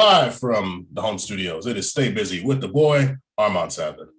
Live from the home studios, it is Stay Busy with the boy, Armand Sadler.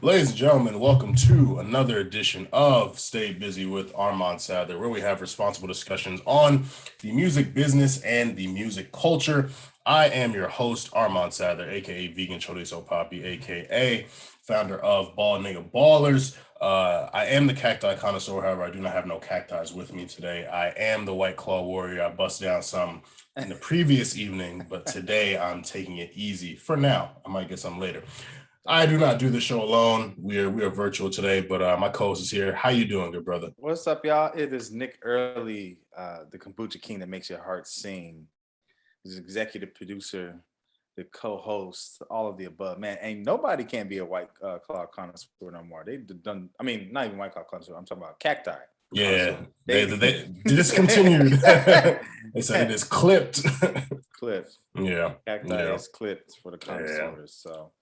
Ladies and gentlemen, welcome to another edition of Stay Busy with Armand Sadler, where we have responsible discussions on the music business and the music culture. I am your host, Armand Sadler, aka Vegan Chorizo Papi, aka founder of Ball Nigga Ballers. I am the cacti connoisseur, however, I do not have no cacti with me today. I am the White Claw Warrior. I bust down some in the previous evening, but today I'm taking it easy for now. I might get some later. I do not do the show alone. We are virtual today, but my co-host is here. How you doing, good brother? What's up, y'all? It is Nick Early, the kombucha king that makes your heart sing. He's executive producer, the co-host, all of the above. Man, ain't nobody can be a White Claw connoisseur no more. They done. I mean, not even White Claw connoisseur. I'm talking about cacti. Yeah, they discontinued. They said it is clipped. Clipped. Yeah, cacti is clipped for the connoisseurs. Yeah. So.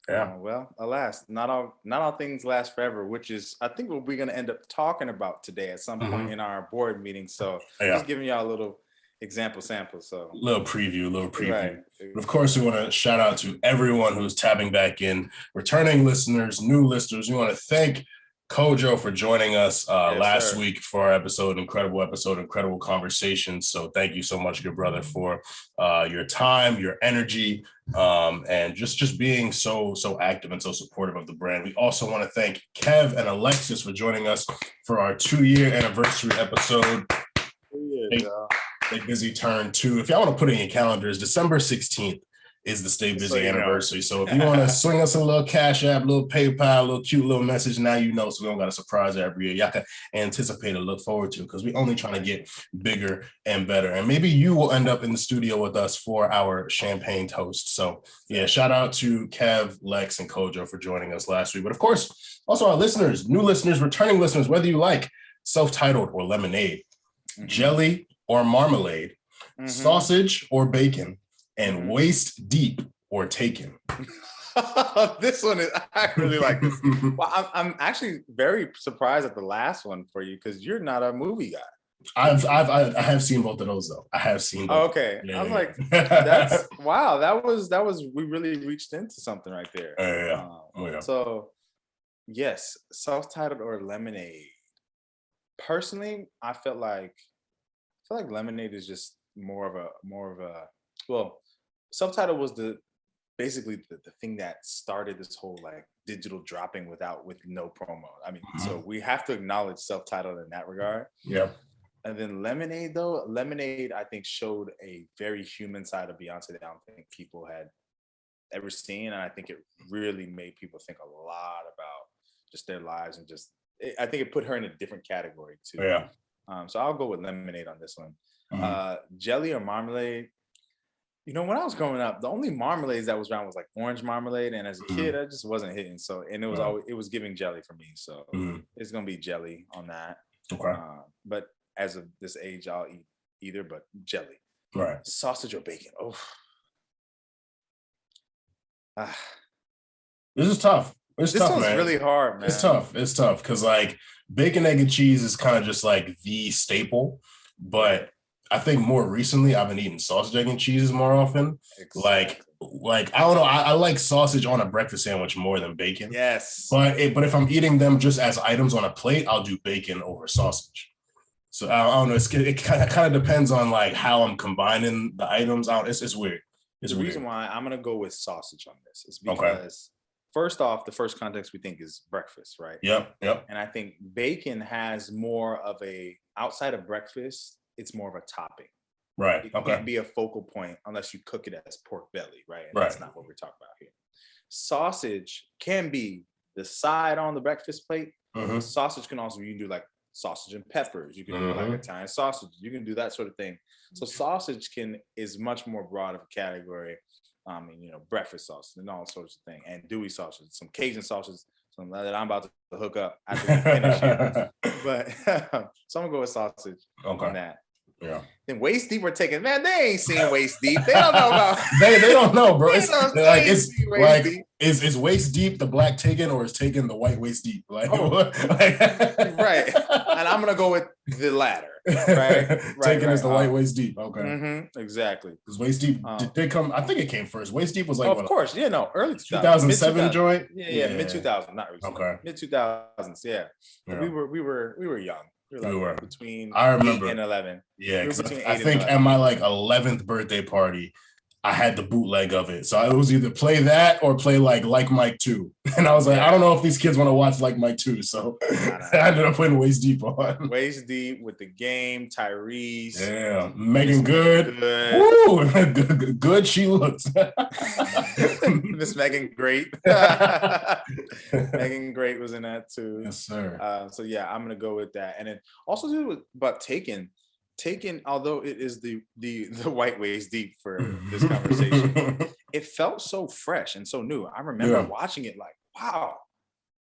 Yeah. Well, alas, not all things last forever, which is I think what we're going to end up talking about today at some point in our board meeting. So just giving y'all a little sample. So a little preview. Right. But of course, we want to shout out to everyone who's tapping back in, returning listeners, new listeners. We want to thank Kojo for joining us last week for our episode, incredible conversation. So thank you so much, good brother, for your time, your energy, and just being so active and so supportive of the brand. We also want to thank Kev and Alexis for joining us for our 2-year anniversary episode. Stay Busy turn 2. If y'all want to put it in your calendars, December 16th is the Stay Busy anniversary. So if you want to swing us a little Cash App, a little PayPal, a little cute little message, now you know, so we don't got a surprise every year. Y'all can anticipate and look forward to, because we're only trying to get bigger and better. And maybe you will end up in the studio with us for our champagne toast. So yeah, shout out to Kev, Lex, and Kojo for joining us last week. But of course, also our listeners, new listeners, returning listeners, whether you like self-titled or lemonade, jelly or marmalade, sausage or bacon, and waist deep or taken. This one is, I really like this. Well, I'm actually very surprised at the last one for you, because you're not a movie guy. I have seen both of those though. I have seen both. Okay. Yeah, I'm like, that's wow. That was we really reached into something right there. Yeah. So yes, self-titled or lemonade. Personally, I feel like lemonade is just more of a well, self-titled was basically the thing that started this whole like digital dropping with no promo. I mean, so we have to acknowledge self-titled in that regard. Yeah. And then lemonade, I think showed a very human side of Beyonce that I don't think people had ever seen. And I think it really made people think a lot about just their lives, and I think it put her in a different category too. Yeah. So I'll go with lemonade on this one. Jelly or marmalade. You know, when I was growing up, the only marmalades that was around was like orange marmalade, and as a kid, I just wasn't hitting. So, and it was giving jelly for me. So it's gonna be jelly on that. Okay. But as of this age, I'll eat either, but jelly. Right. Sausage or bacon. Oh. This is tough. This tough, one's man. really hard, man. It's tough because like bacon, egg, and cheese is kind of just like the staple, but I think more recently I've been eating sausage, egg, and cheeses more often. Exactly. Like I don't know. I like sausage on a breakfast sandwich more than bacon. Yes. But if I'm eating them just as items on a plate, I'll do bacon over sausage. So I don't know. It kind of depends on like how I'm combining the items. It's weird. The reason why I'm gonna go with sausage on this is because first off, the first context we think is breakfast, right? Yep. And I think bacon has more of a outside of breakfast. It's more of a topping. Right. It Okay. can't be a focal point unless you cook it as pork belly, right? And Right. that's not what we're talking about here. Sausage can be the side on the breakfast plate. Sausage can also, you can do like sausage and peppers. You can do like Italian sausage. You can do that sort of thing. So sausage is much more broad of a category. Breakfast sausage and all sorts of things, and dewy sausage, some Cajun sausage, some that I'm about to hook up after we finish here. But so I'm gonna go with sausage on that. Yeah. Then waist deep we're taking, man, they ain't seen waist deep. They don't know about they don't know, bro. It's like deep. Is waist deep the black Taken or is Taken the white waist deep? Like, right. And I'm gonna go with the latter. Right. Taken is the white waist deep. Okay. Exactly. Because waist deep did come. I think it came first. Waist deep was like, of course, early 2007 joint. Yeah, mid 2000, not recently. Okay. Mid 2000s. Yeah. We were young. We were between I remember 8 and 11. Yeah, I think at my like 11th birthday party, I had the bootleg of it. So it was either play that or play like Mike 2. And I was like, I don't know if these kids want to watch Like Mike 2. So I ended up putting Waist Deep on. Waist Deep with The Game, Tyrese. Yeah, Megan Good. Woo! Good she looks. Miss Megan Great. Megan Great was in that too. Yes, sir. So yeah, I'm going to go with that. And then also about Taken, although it is the white waist deep for this conversation, it felt so fresh and so new. I remember watching it like, wow,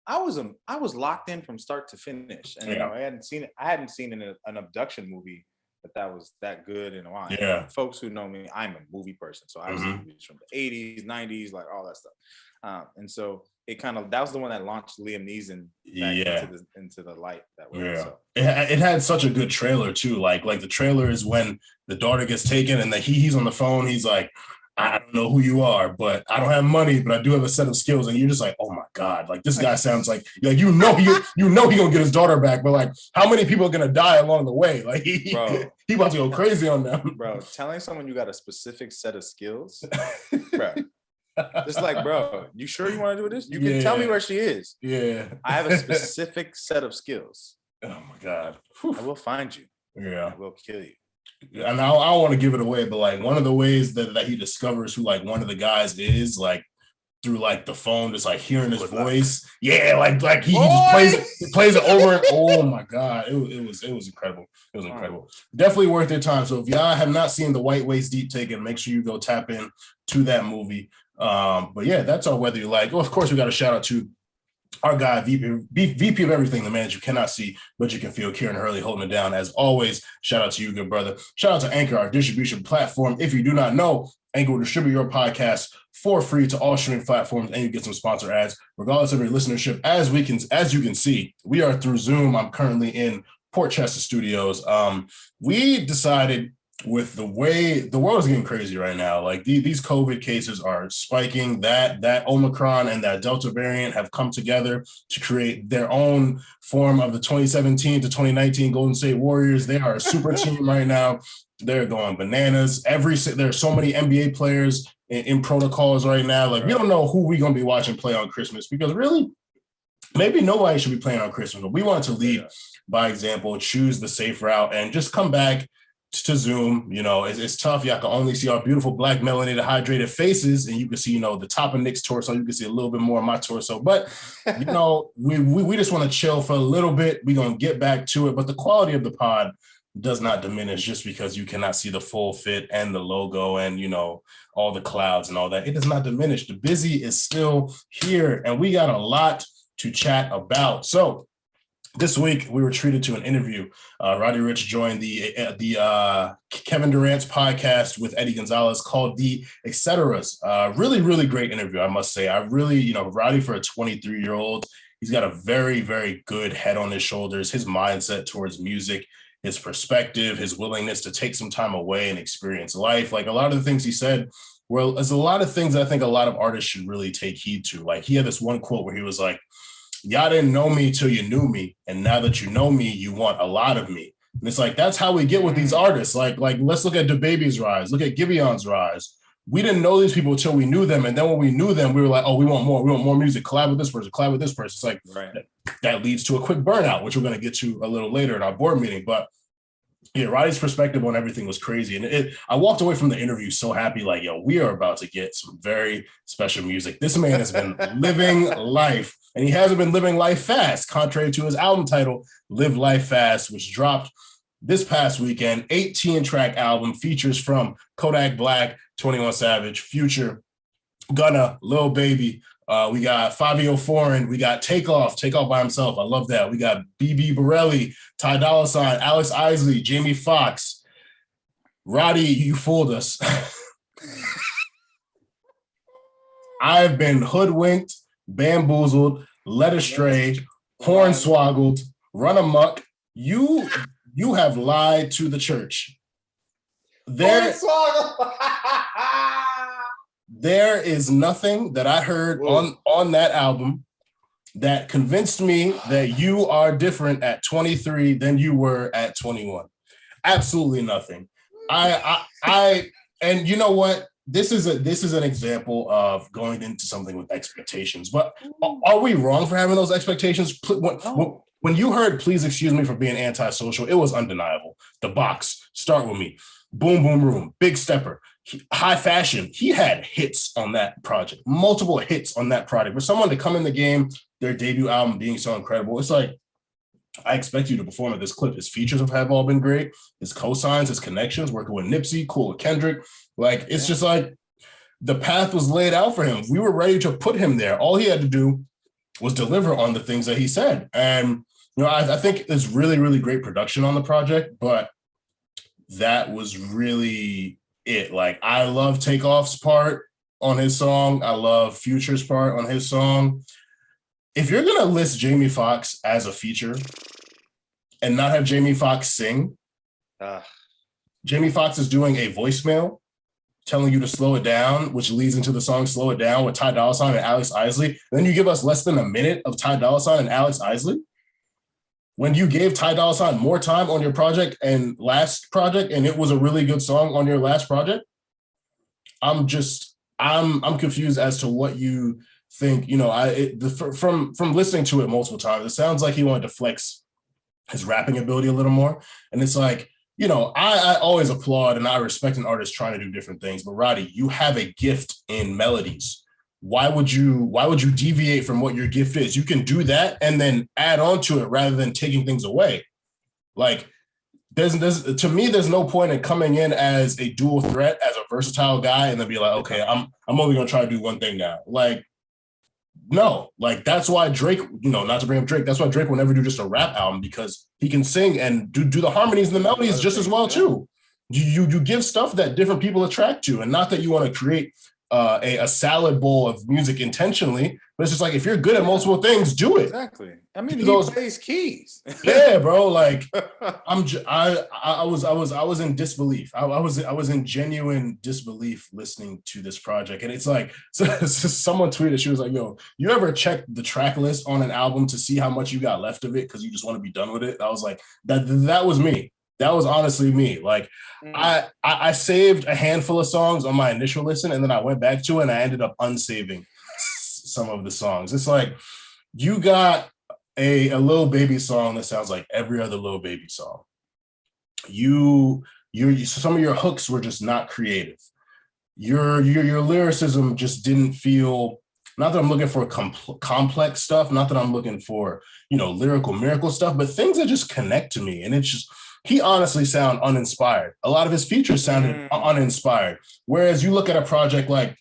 I was locked in from start to finish, and I hadn't seen an abduction movie that was that good in a while. Yeah, and folks who know me, I'm a movie person, so I've seen movies from the 80s, 90s, like all that stuff, and so. That was the one that launched Liam Neeson back into the light that way. Yeah. So. It had such a good trailer too. Like the trailer is when the daughter gets taken and he's on the phone. He's like, I don't know who you are, but I don't have money, but I do have a set of skills. And you're just like, oh my God, like this guy sounds like he gonna get his daughter back. But like, how many people are gonna die along the way? Like he about to go crazy on them. Bro, telling someone you got a specific set of skills, bro. It's like, bro, you sure you want to do this? You can tell me where she is. Yeah. I have a specific set of skills. Oh my God. I will find you. Yeah. I will kill you. And I don't want to give it away, but like one of the ways that he discovers who like one of the guys is like through like the phone, just like hearing his voice. Yeah, like he just plays it over and oh my God. It was incredible. It was incredible. Definitely worth your time. So if y'all have not seen the White Waist Deep Taken, make sure you go tap in to that movie. But yeah, that's all whether you like. Well, of course, we got a shout out to our guy, VP of everything, the man that you cannot see, but you can feel, Kieran Hurley holding it down. As always, shout out to you, good brother. Shout out to Anchor, our distribution platform. If you do not know, Anchor will distribute your podcast for free to all streaming platforms, and you get some sponsor ads, regardless of your listenership. As you can see, we are through Zoom. I'm currently in Port Chester Studios. We decided, with the way the world is getting crazy right now, like these COVID cases are spiking, that Omicron and that Delta variant have come together to create their own form of the 2017 to 2019 Golden State Warriors. They are a super team right now. They're going bananas. There's so many NBA players in protocols right now. Like, we don't know who we're going to be watching play on Christmas, because really, maybe nobody should be playing on Christmas, but we want to lead by example, choose the safe route, and just come back to Zoom. It's tough. Y'all can only see our beautiful black melanated hydrated faces, and you can see, the top of Nick's torso. You can see a little bit more of my torso, but we just want to chill for a little bit. We're going to get back to it, but the quality of the pod does not diminish just because you cannot see the full fit and the logo and, all the clouds and all that. It does not diminish. The busy is still here, and we got a lot to chat about. So this week, we were treated to an interview. Roddy Ricch joined the Kevin Durant's podcast with Eddie Gonzalez called The Etceteras. Really, really great interview, I must say. I really, Roddy, for a 23-year-old, he's got a very, very good head on his shoulders. His mindset towards music, his perspective, his willingness to take some time away and experience life. Like, a lot of the things he said, well, there's a lot of things I think a lot of artists should really take heed to. Like, he had this one quote where he was like, y'all didn't know me till you knew me, and now that you know me, you want a lot of me. And it's like, that's how we get with these artists. Like let's look at DaBaby's rise. Look at Giveon's rise. We didn't know these people until we knew them, and then when we knew them, we were like, oh, we want more. We want more music. Collab with this person. Collab with this person. It's like that leads to a quick burnout, which we're going to get to a little later in our board meeting. But Yeah, Roddy's perspective on everything was crazy. And I walked away from the interview so happy, like, yo, we are about to get some very special music. This man has been living life, and he hasn't been living life fast, contrary to his album title, Live Life Fast, which dropped this past weekend. 18-track album, features from Kodak Black, 21 Savage, Future, Gunna, Lil Baby. We got Fabio Foreign. We got Takeoff by himself. I love that. We got BB Borelli, Ty Dolla $ign, Alex Isley, Jamie Foxx. Roddy, you fooled us. I've been hoodwinked, bamboozled, led astray, hornswoggled, run amok. You have lied to the church. There is nothing that I heard on that album that convinced me that you are different at 23 than you were at 21. Absolutely nothing. And you know what? This is an example of going into something with expectations. But are we wrong for having those expectations? When you heard "Please Excuse Me for Being Antisocial," it was undeniable. The Box, Start With Me, Boom Boom Room, Big Stepper, High Fashion. He had hits on that project, multiple hits on that project. For someone to come in the game, their debut album being so incredible, it's like, I expect you to perform at this clip. His features have all been great. His cosigns, his connections, working with Nipsey, cool with Kendrick. Like, it's just like the path was laid out for him. We were ready to put him there. All he had to do was deliver on the things that he said. And, I think it's really, really great production on the project, but that was really it. Like, I love Takeoff's part on his song. I love Future's part on his song. If you're going to list Jamie Foxx as a feature and not have Jamie Foxx sing, Jamie Foxx is doing a voicemail telling you to slow it down, which leads into the song Slow It Down with Ty Dolla $ign and Alex Isley. And then you give us less than a minute of Ty Dolla $ign and Alex Isley. When you gave Ty Dolla $ign more time on your project and last project, and it was a really good song on your last project, I'm confused as to what you think. From listening to it multiple times, it sounds like he wanted to flex his rapping ability a little more. And it's like, I always applaud and I respect an artist trying to do different things. But Roddy, you have a gift in melodies. Why would you deviate from what your gift is? You can do that and then add on to it rather than taking things away. Like, to me, there's no point in coming in as a dual threat, as a versatile guy, and then be like, okay, I'm only gonna try to do one thing now. Like, no, like, that's why Drake, not to bring up Drake, that's why Drake will never do just a rap album, because he can sing and do the harmonies and the melodies just as well too. You give stuff that different people attract to, and not that you want to create a salad bowl of music intentionally, but it's just like, if you're good at multiple things, do it. Exactly. I mean, he plays keys. Yeah, bro. Like, I was in disbelief. I was in genuine disbelief listening to this project, and it's like, so someone tweeted, she was like, "Yo, you ever check the track list on an album to see how much you got left of it because you just want to be done with it?" I was like, that was me. That was honestly me. Like, I saved a handful of songs on my initial listen, and then I went back to it and I ended up unsaving some of the songs. It's like, you got a Lil Baby song that sounds like every other Lil Baby song. You some of your hooks were just not creative. Your lyricism just didn't feel, not that I'm looking for complex stuff, not that I'm looking for, lyrical miracle stuff, but things that just connect to me. And it's just, he honestly sounded uninspired. A lot of his features sounded uninspired. Whereas you look at a project like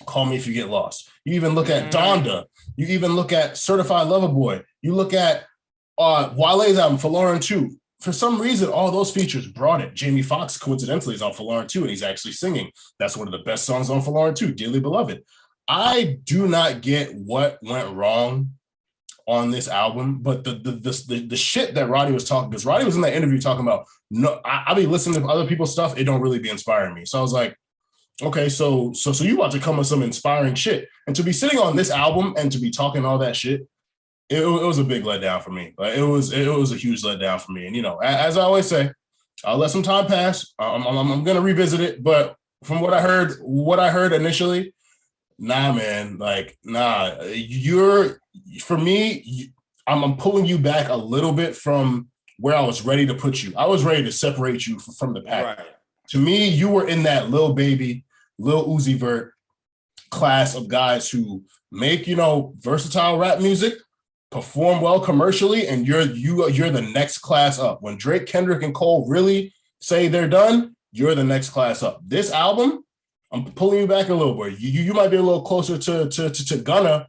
Call Me If You Get Lost. You even look at Donda. You even look at Certified Lover Boy. You look at Wale's album, Forlorn 2. For some reason, all those features brought it. Jamie Foxx, coincidentally, is on Forlorn 2, and he's actually singing. That's one of the best songs on Forlorn 2, Dearly Beloved. I do not get what went wrong on this album, but the shit that Roddy was talking, because Roddy was in that interview talking about, no, I be listening to other people's stuff, it don't really be inspiring me. So I was like, okay, so you about to come with some inspiring shit, and to be sitting on this album and to be talking all that shit, it was a big letdown for me. Like, it was a huge letdown for me. And as I always say, I'll let some time pass. I'm gonna revisit it, but from what I heard initially, nah, man, like, nah. For me, I'm pulling you back a little bit from where I was ready to put you. I was ready to separate you from the pack. Right. To me, you were in that Lil Baby, Lil Uzi Vert class of guys who make, versatile rap music, perform well commercially, and you're the next class up. When Drake, Kendrick, and Cole really say they're done, you're the next class up. This album, I'm pulling you back a little bit. You might be a little closer to Gunna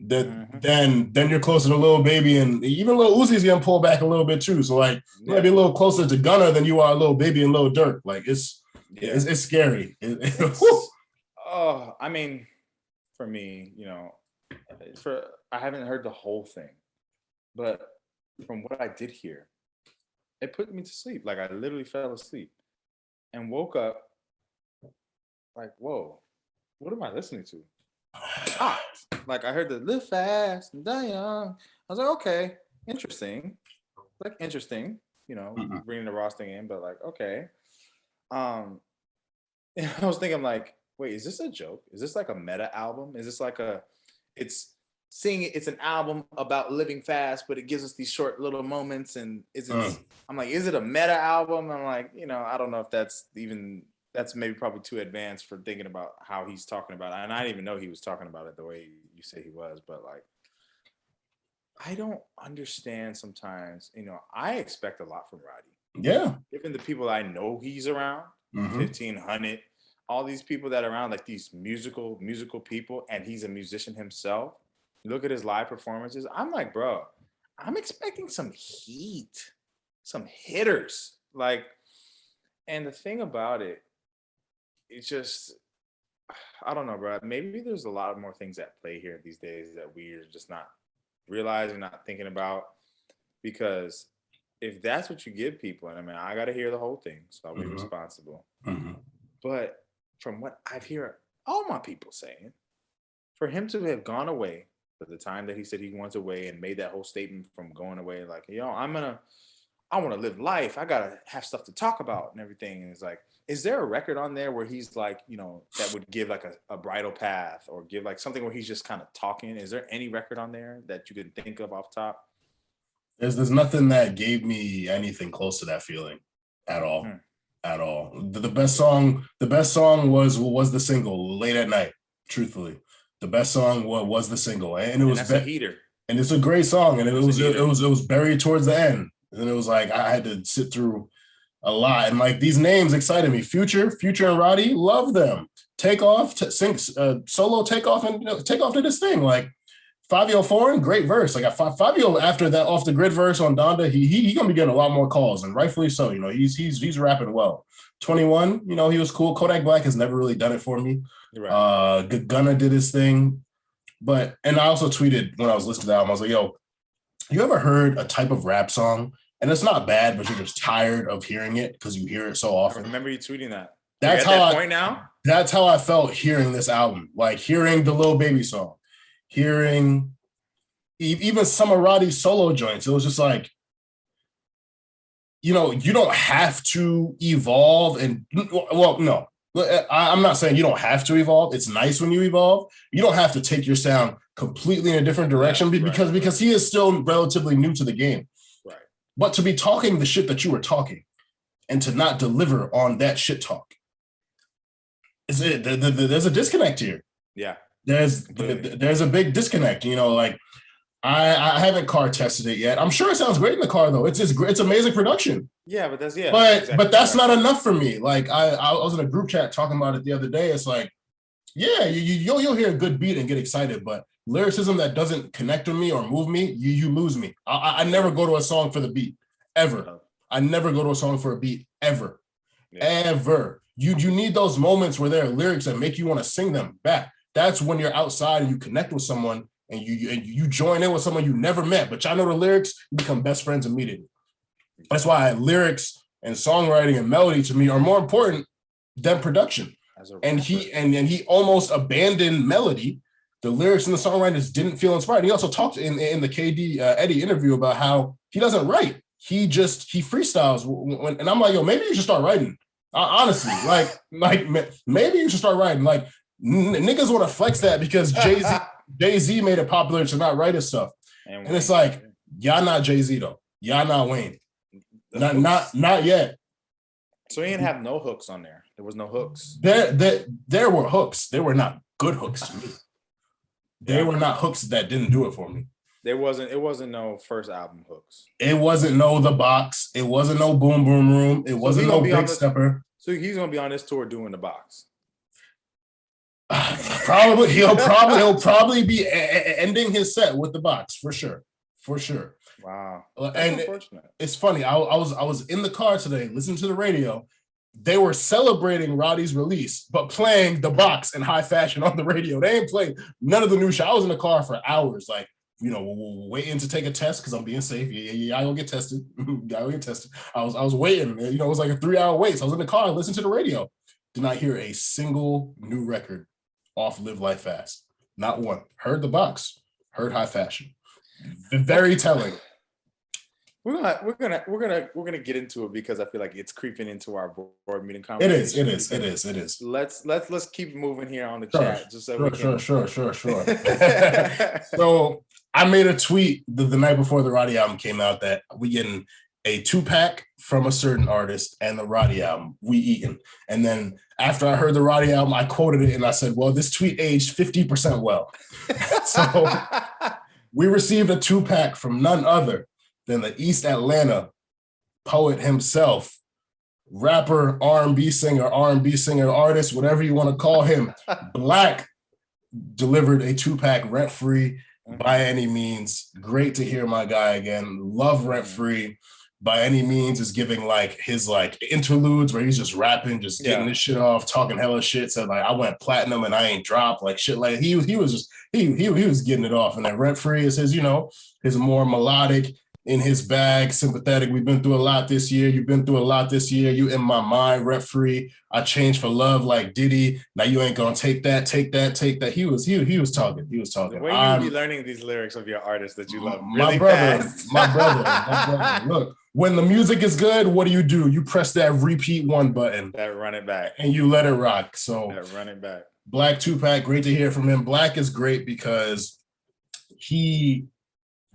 than you're closer to Lil Baby, and even Lil Uzi's getting pulled back a little bit too. So like, you might be a little closer to Gunna than you are Lil Baby and Lil Durk. Like it's scary. I mean, for me, I haven't heard the whole thing, but from what I did hear, it put me to sleep. Like I literally fell asleep and woke up like, whoa, what am I listening to? Like I heard the live fast and die young. I was like, okay, interesting. Like interesting, bringing the Ross thing in, but like, okay. And I was thinking like, wait, is this a joke? Is this like a meta album? Is this like it's an album about living fast, but it gives us these short little moments, and I'm like, is it a meta album? I'm like, I don't know if that's maybe probably too advanced for thinking about how he's talking about it. And I didn't even know he was talking about it the way you say he was, but like, I don't understand sometimes, I expect a lot from Roddy. Yeah. Given the people I know he's around, 1500, all these people that are around, like these musical people, and he's a musician himself. Look at his live performances. I'm like, bro, I'm expecting some heat, some hitters. Like, and the thing about it, it's just, I don't know, bro. Maybe there's a lot more things at play here these days that we're just not realizing, not thinking about. Because if that's what you give people, and I mean, I got to hear the whole thing, so I'll be responsible. But from what I've heard all my people saying, for him to have gone away for the time that he said he wants away and made that whole statement from going away, like, I want to live life. I got to have stuff to talk about and everything. And it's like, is there a record on there where he's like, that would give like a bridal path or give like something where he's just kind of talking? Is there any record on there that you can think of off top? There's nothing that gave me anything close to that feeling at all. At all. The best song was the single, Late at Night, truthfully. The best song was the single. And it was that's a heater. And it's a great song. And it was buried towards the end. And it was like I had to sit through a lot. And like these names excited me. Future and Roddy, love them. Takeoff, solo Takeoff, and Takeoff did this thing. Like Fabio Foreign, great verse. Like Fabio, after that off the grid verse on Donda, he gonna be getting a lot more calls, and rightfully so. He's rapping well. 21, he was cool. Kodak Black has never really done it for me. Right. Gunna did his thing, and I also tweeted when I was listening to the album, I was like, yo, you ever heard a type of rap song and it's not bad, but you're just tired of hearing it because you hear it so often? I remember you tweeting that. That's how I felt hearing this album, like hearing the Lil Baby song, hearing even some of Roddy's solo joints. It was just like, you don't have to evolve. And well, no, I'm not saying you don't have to evolve. It's nice when you evolve. You don't have to take your sound completely in a different direction because he is still relatively new to the game. Right. But to be talking the shit that you were talking and to not deliver on that shit talk, there's a disconnect here. Yeah. There's a big disconnect, like I haven't car tested it yet. I'm sure it sounds great in the car though. It's amazing production. Yeah, but but that's not enough for me. Like I was in a group chat talking about it the other day. It's like, yeah, you'll hear a good beat and get excited, but lyricism that doesn't connect with me or move me, you lose me. I never go to a song for the beat ever. I never go to a song for a beat ever, ever. You need those moments where there are lyrics that make you want to sing them back. That's when you're outside and you connect with someone and you join in with someone you never met, but y'all know the lyrics, you become best friends immediately. That's why lyrics and songwriting and melody to me are more important than production. And he almost abandoned melody. The lyrics and the songwriters didn't feel inspired. He also talked in the KD Eddie interview about how he doesn't write. He freestyles. And I'm like, yo, maybe you should start writing. Honestly, like maybe you should start writing. Like niggas want to flex that because Jay-Z made it popular to not write his stuff. And it's like, y'all not Jay-Z though. Y'all not Wayne. Not yet. So he didn't have no hooks on there. There was no hooks. There were hooks. They were not good hooks to me. They were not hooks that didn't do it for me. It wasn't no first album hooks. It wasn't no The Box. It wasn't no Boom Boom Room. It wasn't no Big Stepper. So he's gonna be on this tour doing The Box. Probably he'll probably be ending his set with The Box for sure. Wow, and it's funny. I was in the car today listening to the radio. They were celebrating Roddy's release, but playing The Box and High Fashion on the radio. They ain't played none of the new shit. I was in the car for hours, like, waiting to take a test because I'm being safe. I will get tested. I was waiting. It was like a 3-hour wait. So I was in the car, listening to the radio. Did not hear a single new record off Live Life Fast. Not one. Heard The Box. Heard High Fashion. Very telling. We're gonna get into it because I feel like it's creeping into our board meeting conversation. It is. Let's keep moving here on the chat. Just so Sure. So I made a tweet the night before the Roddy album came out that we getting a 2-pack from a certain artist and the Roddy album, we eating. And then after I heard the Roddy album, I quoted it and I said, well, this tweet aged 50% well. So we received a 2-pack from none other than the East Atlanta poet himself, rapper, R&B singer, artist, whatever you want to call him. Black delivered a 2-pack rent-free by any means. Great to hear my guy again. Love rent-free. By any means is giving like his like interludes where he's just rapping, just getting his shit off, talking hella shit. Said like I went platinum and I ain't dropped, like shit. Like he was getting it off. And then rent free is his, his more melodic, in his bag, sympathetic. We've been through a lot this year. You've been through a lot this year. You in my mind, rent free. I changed for love like Diddy. Now you ain't gonna take that. He was talking. The way you be learning these lyrics of your artists that you love. My brother. Look, when the music is good, what do? You press that repeat one button. That run it back. And you let it rock. So that run it back. Black 2-pack, great to hear from him. Black is great because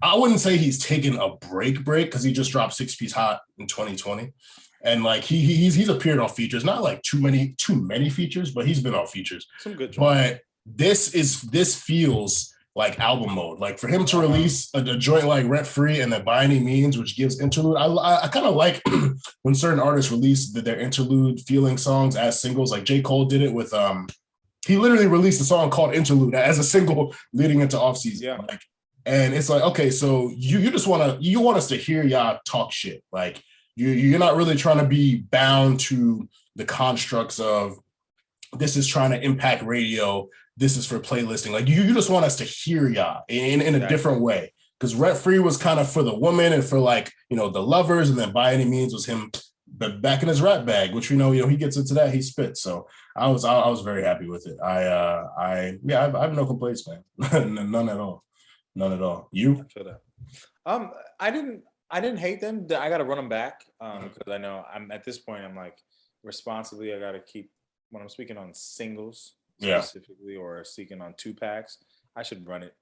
I wouldn't say he's taken a break because he just dropped 6-Piece Hot in 2020. And like he's appeared on features, not like too many features, but he's been on features. Some good joints. But this feels like album mode. Like for him to release a joint like Rent Free and then By Any Means, which gives interlude. I kind of like when certain artists release their interlude feeling songs as singles. Like J. Cole did it with he literally released a song called Interlude as a single leading into off season. Yeah. Like, and it's like, okay, so you just want us to hear y'all talk shit. Like you're not really trying to be bound to the constructs of this is trying to impact radio. This is for playlisting. Like you just want us to hear y'all in a different way. Because Rent Free was kind of for the woman and for like, the lovers. And then By Any Means was him back in his rap bag, which he gets into that, he spits. So I was very happy with it. I have no complaints, man. None at all. You? I feel that. I didn't hate them. I got to run them back because I know I'm at this point. I'm like responsibly. I got to keep when I'm speaking on singles specifically or speaking on 2-packs. I should run it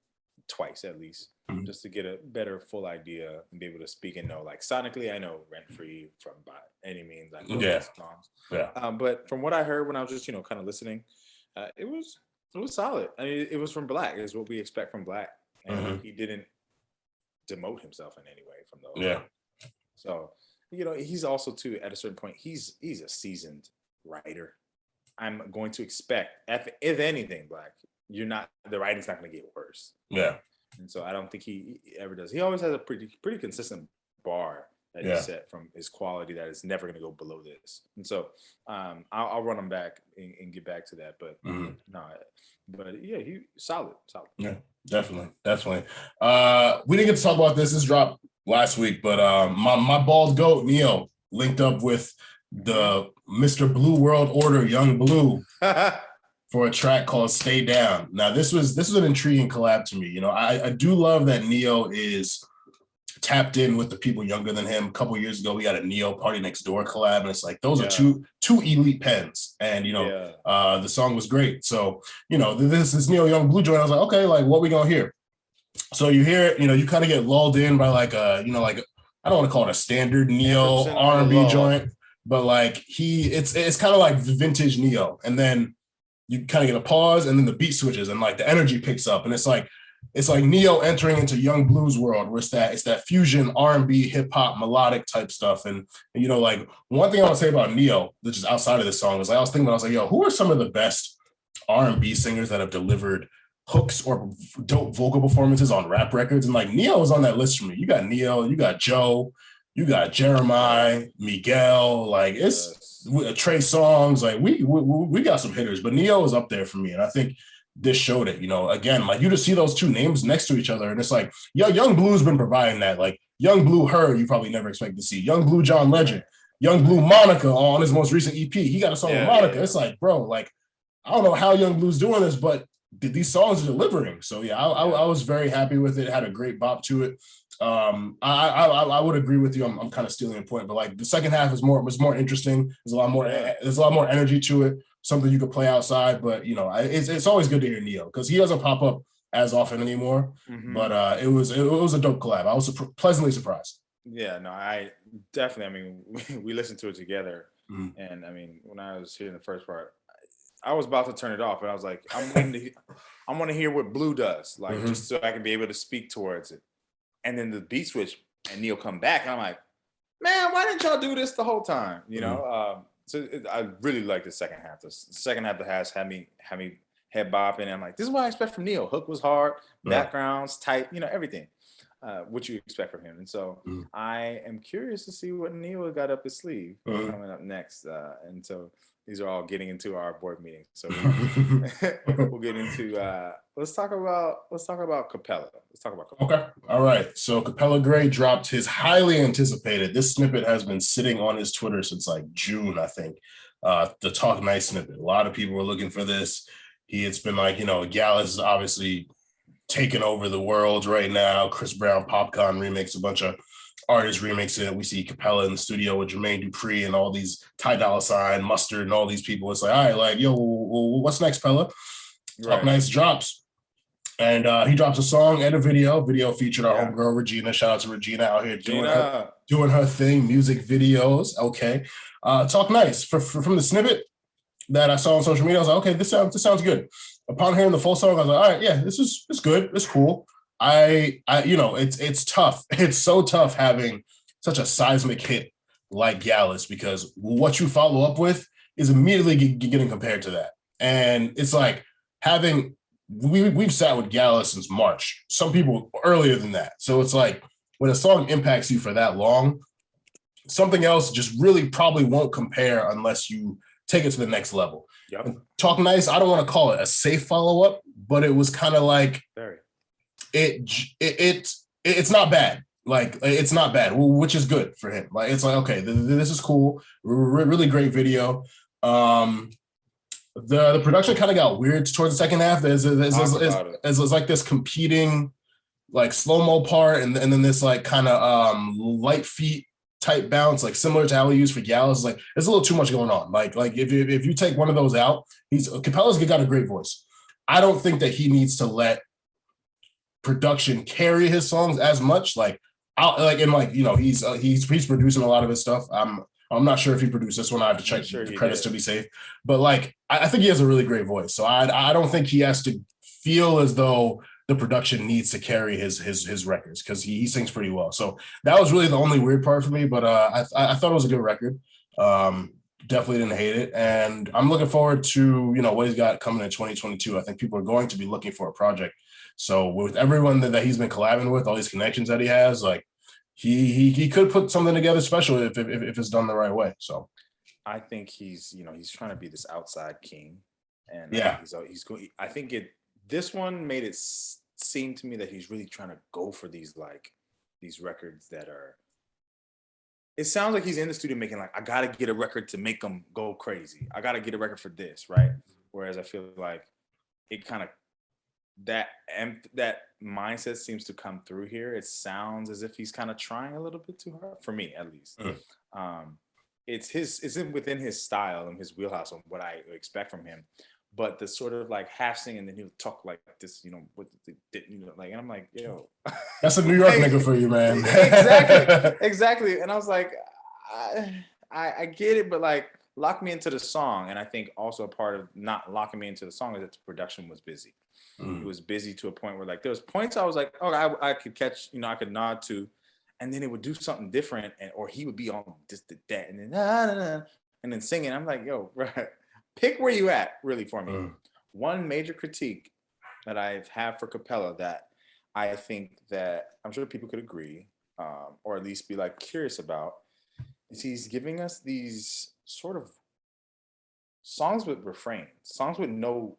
twice at least just to get a better full idea and be able to speak and know. Like sonically, I know Rent Free from By Any Means. I know those songs. Yeah. But from what I heard when I was just kind of listening, it was solid. I mean, it was from Black. Is what we expect from Black. And he didn't demote himself in any way from those. Yeah. So, he's also too, at a certain point, he's a seasoned writer. I'm going to expect, if anything, Black, the writing's not going to get worse. Yeah. And so I don't think he ever does. He always has a pretty consistent bar that he set from his quality that is never going to go below this. And so I'll run him back and get back to that. But he solid. Yeah, definitely. We didn't get to talk about this. This dropped last week, but my bald goat Neo linked up with the Mr. Blue World Order, Yung Bleu, for a track called Stay Down. Now, this was an intriguing collab to me. I do love that Neo is tapped in with the people younger than him. A couple of years ago, we got a Neo Party Next Door collab, and it's like those are two elite pens, and the song was great. So this Neo Yung Bleu joint, I was like, okay, like what we gonna hear? So you hear it, you kind of get lulled in by like I don't want to call it a standard Neo 10% on the R&B low. joint, but like it's kind of like vintage Neo, and then you kind of get a pause, and then the beat switches, and like the energy picks up, and it's like Neo entering into Yung Bleu's world, where it's that fusion R&B, hip hop, melodic type stuff, and you know, like one thing I want to say about Neo, which is outside of this song, is like I was thinking, I was like, yo, who are some of the best R&B singers that have delivered hooks or dope vocal performances on rap records? And like Neo was on that list for me. You got Neo, you got Joe, you got Jeremiah, Miguel, like it's Trey Songz. Like we got some hitters, but Neo is up there for me, and I think this showed it. You know, again, like you just see those two names next to each other, and it's like, yo, Yung Bleu's been providing that. Like Yung Bleu, her, you probably never expect to see. Yung Bleu, John Legend, Yung Bleu, Monica on his most recent EP. He got a song with Monica. It's like, bro, like I don't know how Yung Bleu's doing this, but these songs are delivering. So yeah, I was very happy with it. It had a great bop to it. I would agree with you. I'm kind of stealing a point, but like the second half was more interesting. There's a lot more energy to it. Something you could play outside, but you know, it's always good to hear Neo because he doesn't pop up as often anymore. Mm-hmm. But it was a dope collab. I was pleasantly surprised. Yeah, no, I definitely. I mean, we listened to it together, and I mean, when I was hearing the first part, I was about to turn it off, and I was like, I want to hear what Bleu does, like just so I can be able to speak towards it. And then the beat switch and Neo come back, and I'm like, man, why didn't y'all do this the whole time? You know, I really like the second half. The second half of the has had me head bopping, and I'm like, this is what I expect from Neo. Hook was hard, backgrounds tight, you know, everything. What you expect from him, and so I am curious to see what Neo got up his sleeve coming up next. And so these are all getting into our board meeting. So we'll get into. Let's talk about Capella. Okay, all right. So Capella Grey dropped his highly anticipated. This snippet has been sitting on his Twitter since like June, I think. The Talk Nice snippet. A lot of people were looking for this. It's been like, you know, Gallus is obviously taking over the world right now. Chris Brown, Popcorn remix, a bunch of artists remixing it. We see Capella in the studio with Jermaine Dupri and all these Ty Dolla $ign, Mustard, and all these people. It's like, all right, like, yo, what's next, Pella? Talk Nice drops. And he drops a song and a video. Video featured our homegirl, Regina. Shout out to Regina out here doing her thing, music videos. Okay. Talk Nice. From the snippet that I saw on social media, I was like, okay, this sounds good. Upon hearing the full song, I was like, all right, yeah, it's good. It's cool. I you know, it's tough. It's so tough having such a seismic hit like Gallus, because what you follow up with is immediately getting compared to that. And it's like we've sat with Gallus since March. Some people earlier than that. So it's like when a song impacts you for that long, something else just really probably won't compare unless you take it to the next level. Yep. Talk Nice, I don't want to call it a safe follow-up, but it was kind of like it's not bad. Like, it's not bad, which is good for him. Like, it's like, okay, this is cool. Really great video. The production kind of got weird towards the second half. There's like this competing like slow-mo part, and then this like kind of light feet type bounce, like similar to how he used for Gallus. Like, there's a little too much going on. Like if you take one of those out, Capella's got a great voice. I don't think that he needs to let production carry his songs as much. Like, you know, he's producing a lot of his stuff. I'm not sure if he produced this one. I have to check the credits to be safe. But like, I think he has a really great voice. So I don't think he has to feel as though the production needs to carry his records, because he sings pretty well. So that was really the only weird part for me. But I thought it was a good record. Definitely didn't hate it. And I'm looking forward to, you know, what he's got coming in 2022. I think people are going to be looking for a project. So with everyone that he's been collabing with, all these connections that he has, like, he could put something together special if it's done the right way. So I think he's trying to be this outside king, and he's going. I think this one made it seem to me that he's really trying to go for these records that are. It sounds like he's in the studio making like, I gotta get a record to make them go crazy. I gotta get a record for this, right? Whereas I feel like it kind of that mindset seems to come through here. It sounds as if he's kind of trying a little bit too hard, for me at least. It's within his style and his wheelhouse on what I expect from him. but the sort of like half sing, and then he would talk like this, with like, and I'm like, yo, that's a New York nigga for you, man. exactly. And I was like, I get it, but like, lock me into the song. And I think also a part of not locking me into the song is that the production was busy. It was busy to a point where like there was points I was like, oh, I could catch, I could nod to, and then it would do something different, or he would be on just that, and then and then singing. I'm like, yo, bro, pick where you at, really, for me. One major critique that I've had for Capella that I think that I'm sure people could agree, or at least be like curious about, is he's giving us these sort of songs with refrains, songs with no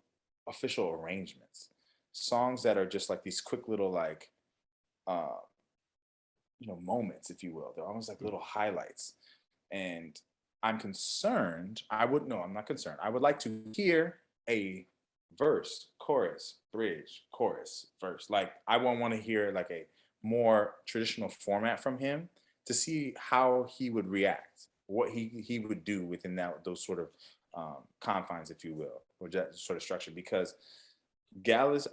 official arrangements, songs that are just like these quick little like moments, if you will. They're almost like little highlights. And I'm concerned. I'm not concerned. I would like to hear a verse, chorus, bridge, chorus, verse. Like I won't want to hear like a more traditional format from him to see how he would react, what he would do within those sort of confines, if you will, or that sort of structure. Because Gallus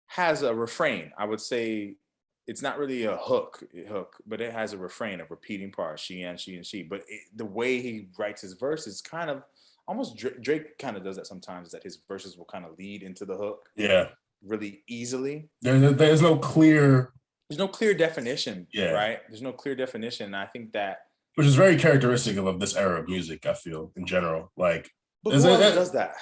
has a refrain. I would say it's not really a hook, but it has a refrain, of repeating parts, she and she and she. But the way he writes his verse is kind of almost Drake kind of does that sometimes, that his verses will kind of lead into the hook. Yeah. Really easily. There's no clear definition, right? There's no clear definition. And I think that, which is very characteristic of this era of music, I feel, in general. Like, but who else does that?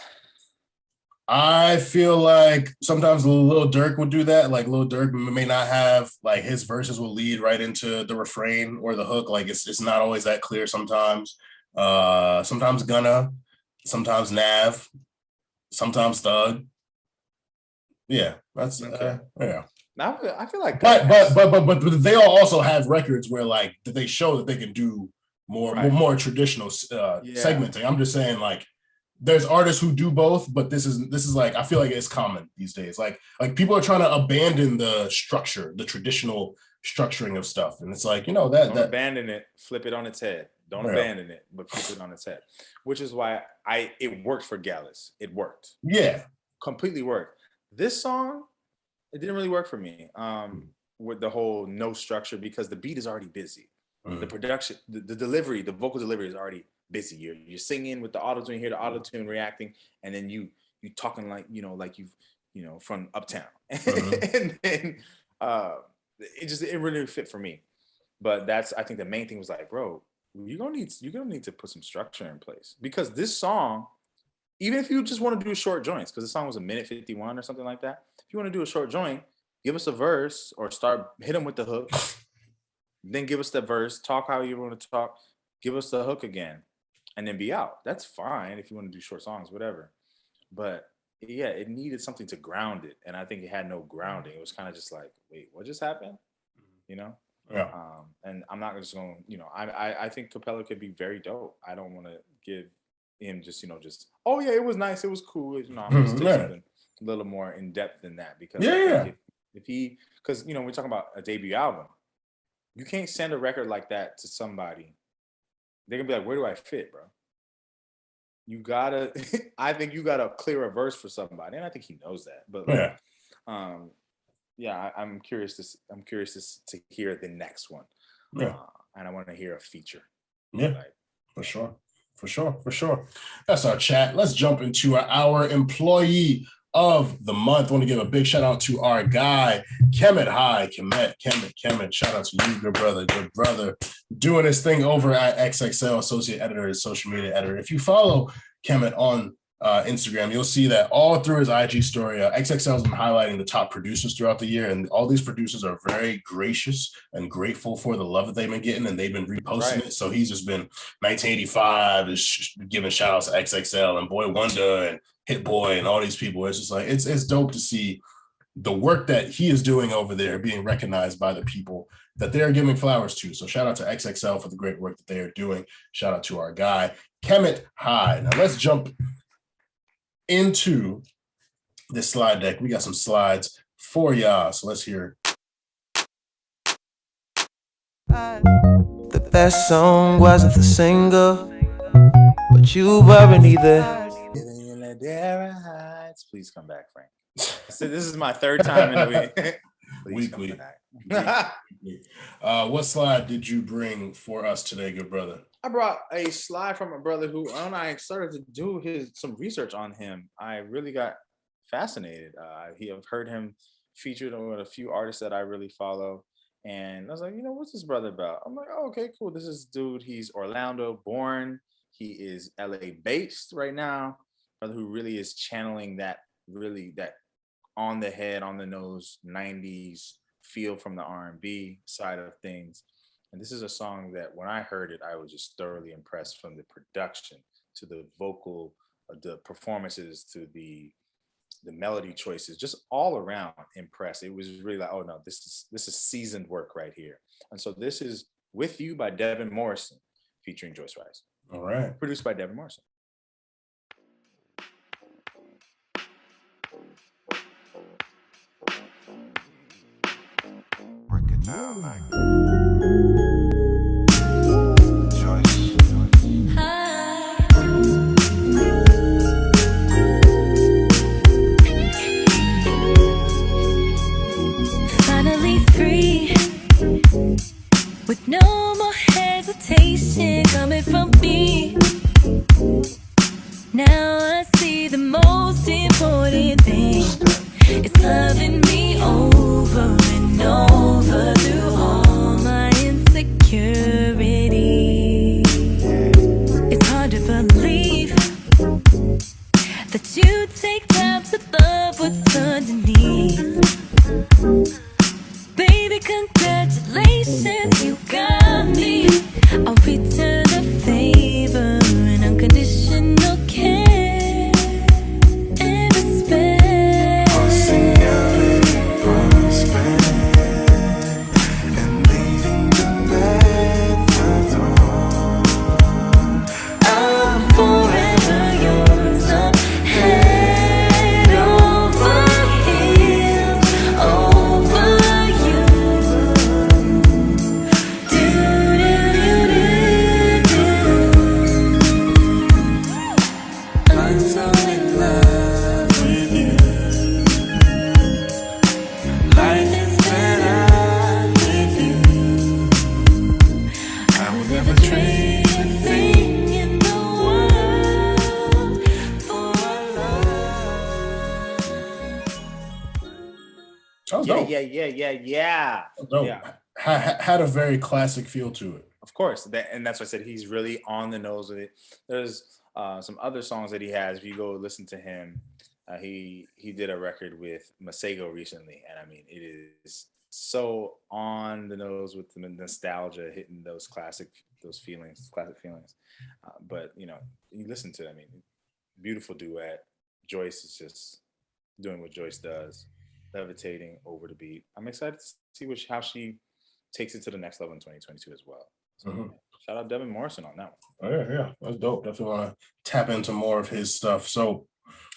I feel like sometimes Lil Durk would do that. Like Lil Durk may not have, like, his verses will lead right into the refrain or the hook. Like it's not always that clear sometimes. Sometimes Gunna, sometimes Nav, sometimes Thug. Yeah, that's okay. Yeah. Now I feel like, but they all also have records where like they show that they can do more traditional segmenting. I'm just saying, like, there's artists who do both, but this is like, I feel like it's common these days. Like people are trying to abandon the structure, the traditional structuring of stuff, and it's like, that abandon it, flip it on its head. Don't abandon it, but flip it on its head. Which is why it worked for Gallus. It worked. Yeah, completely worked. This song, it didn't really work for me with the whole no structure, because the beat is already busy. The production, the delivery, the vocal delivery is already busy. You're singing with the auto-tune, you hear the auto-tune reacting, and then you talking like, like you've, from Uptown. And then it really fit for me. But I think the main thing was like, bro, you're gonna need to put some structure in place, because this song, even if you just want to do short joints, because the song was 1:51 or something like that. If you want to do a short joint, give us a verse, or hit them with the hook, then give us the verse, talk how you want to talk, give us the hook again, and then be out. That's fine if you want to do short songs, whatever. But yeah, it needed something to ground it, and I think it had no grounding. It was kind of just like, wait, what just happened? Yeah. And I'm not just going, I think Capella could be very dope. I don't want to give him just oh yeah, it was nice, it was cool. I'm gonna say something a little more in depth than that, because I think if he, because we're talking about a debut album, you can't send a record like that to somebody. They're gonna be like, where do I fit, bro? You gotta I think you gotta clear a verse for somebody, and I think he knows that. But I'm curious to hear the next one. And I want to hear a feature. For sure. That's our chat. Let's jump into our employee of the month. I want to give a big shout out to our guy, Kemet High. Kemet. Shout out to you, good brother, doing his thing over at XXL, associate editor and social media editor. If you follow Kemet on Instagram, you'll see that all through his IG story, XXL has been highlighting the top producers throughout the year, and all these producers are very gracious and grateful for the love that they've been getting, and they've been reposting it. So he's just been 1985 is giving shout outs to XXL and Boy Wonder and Hit Boy and all these people. It's just like, it's dope to see the work that he is doing over there being recognized by the people that they're giving flowers to. So shout out to XXL for the great work that they are doing. Shout out to our guy, Kemet High. Now let's jump into this slide deck. We got some slides for y'all, so let's hear it. The best song wasn't the single, but you weren't either. Madeira Heights. Please come back, Frank. So this is my third time in a week. Weekly. What slide did you bring for us today, good brother? I brought a slide from a brother who, when I started to do some research on him, I really got fascinated. I've heard him featured on a few artists that I really follow. And I was like, what's this brother about? I'm like, oh, okay, cool. This is dude. He's Orlando born. He is LA based right now. Brother who really is channeling that on the head, on the nose 90s feel from the R&B side of things. And this is a song that when I heard it, I was just thoroughly impressed, from the production to the vocal, the performances to the melody choices, just all around impressed. It was really like, oh no, this is seasoned work right here. And so this is With You by Devin Morrison featuring Joyce Wrice. All right. Produced by Devin Morrison. Break it down like with no more hesitation coming from me. Now I see the most important thing is loving me over and over through all my insecurity. It's hard to believe that you take time to love what's underneath. Baby, congratulations, you got me. I'll return the favor and unconditional care and respect. and leaving the methods on. I'm forever yours. I'm head over heels over you. I'm so in love with you. Life is better with you. I will never trade a thing in the world for love. That was dope. Yeah. Dope. Yeah. Had a very classic feel to it. Of course, and that's why I said he's really on the nose with it. There's some other songs that he has. If you go listen to him, he did a record with Masego recently, and I mean, it is so on the nose with the nostalgia, hitting those classic feelings. But you listen to it, I mean, beautiful duet. Joyce is just doing what Joyce does, levitating over the beat. I'm excited to see how she takes it to the next level in 2022 as well. So, shout out Devin Morrison on that one. Oh, yeah, that's dope. Definitely want to tap into more of his stuff. So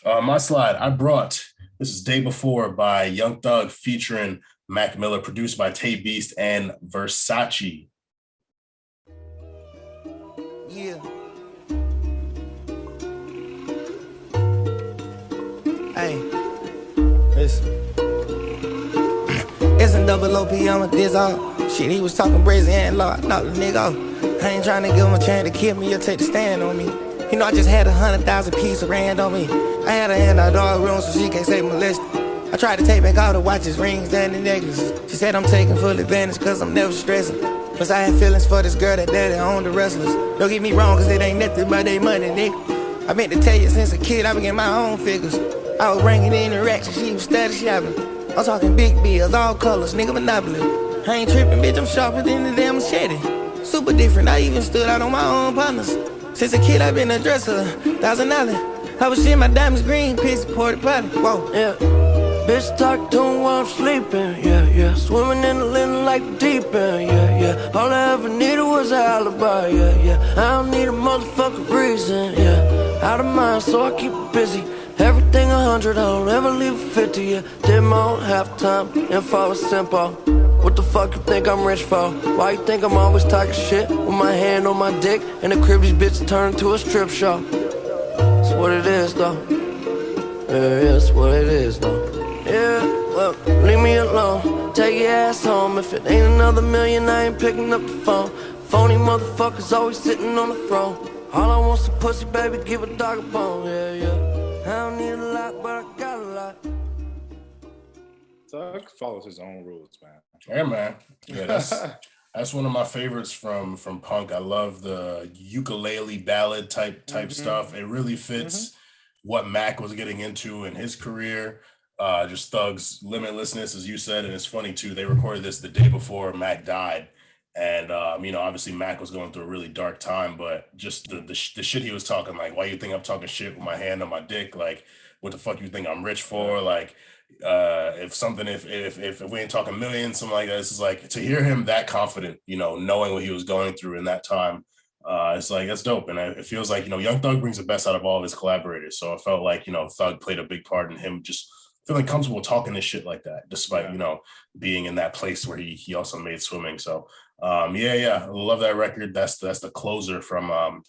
my slide, I brought, this is Day Before by Young Thug featuring Mac Miller, produced by Tay Beast and Versace. Yeah. Hey, listen. It's a double OP on this all. Shit, he was talking brazy and law. I knocked the nigga off. I ain't trying to give him a chance to kill me or take the stand on me. You know, I just had 100,000 pieces of rand on me. I had her in our dog room so she can't say molested. I tried to take back all the watches, rings, and the necklaces. She said I'm taking full advantage cause I'm never stressing. Plus I had feelings for this girl that daddy owned the wrestlers. Don't get me wrong cause it ain't nothing but they money, nigga. I meant to tell you since a kid I began my own figures. I was bringing in the racks and she was steady shopping. I'm talking big bills, all colors, nigga, monopoly. I ain't tripping, bitch, I'm sharper than the damn machete. Super different, I even stood out on my own partners. Since a kid, I been a dresser, $1,000. I was shit, my diamonds green, piss, porta potty. Whoa, yeah. Bitch, talk to him while I'm sleeping, yeah. Swimming in the linen like the deep end, yeah. All I ever needed was an alibi, yeah. I don't need a motherfucking reason, yeah. Out of mind, so I keep it busy. Everything 100, I don't ever leave 50, yeah. Did my own halftime, info was simple. What the fuck you think I'm rich for? Why you think I'm always talking shit with my hand on my dick? And the crib these bitches turn to a strip show. That's what it is though. Yeah, that's what it is, though. Yeah, well, leave me alone. Take your ass home. If it ain't another million, I ain't picking up the phone. Phony motherfuckers always sitting on the throne. All I want's a pussy, baby, give a dog a bone. Yeah, yeah. I don't need a lot, but I got a lot. Thug follows his own rules, man. Yeah, man. Yeah, that's one of my favorites from Punk. I love the ukulele ballad type stuff. It really fits what Mac was getting into in his career. Just Thug's limitlessness, as you said, and it's funny too. They recorded this the day before Mac died, and obviously Mac was going through a really dark time. But just the shit he was talking, like, why you think I'm talking shit with my hand on my dick? Like, what the fuck you think I'm rich for? Like, if we ain't talking millions, something like that. It's like, to hear him that confident, knowing what he was going through in that time. It's like, that's dope. And it feels like, Young Thug brings the best out of all of his collaborators. So I felt like, Thug played a big part in him just feeling comfortable talking this shit like that, despite, being in that place where he also made swimming. So I love that record. That's the closer from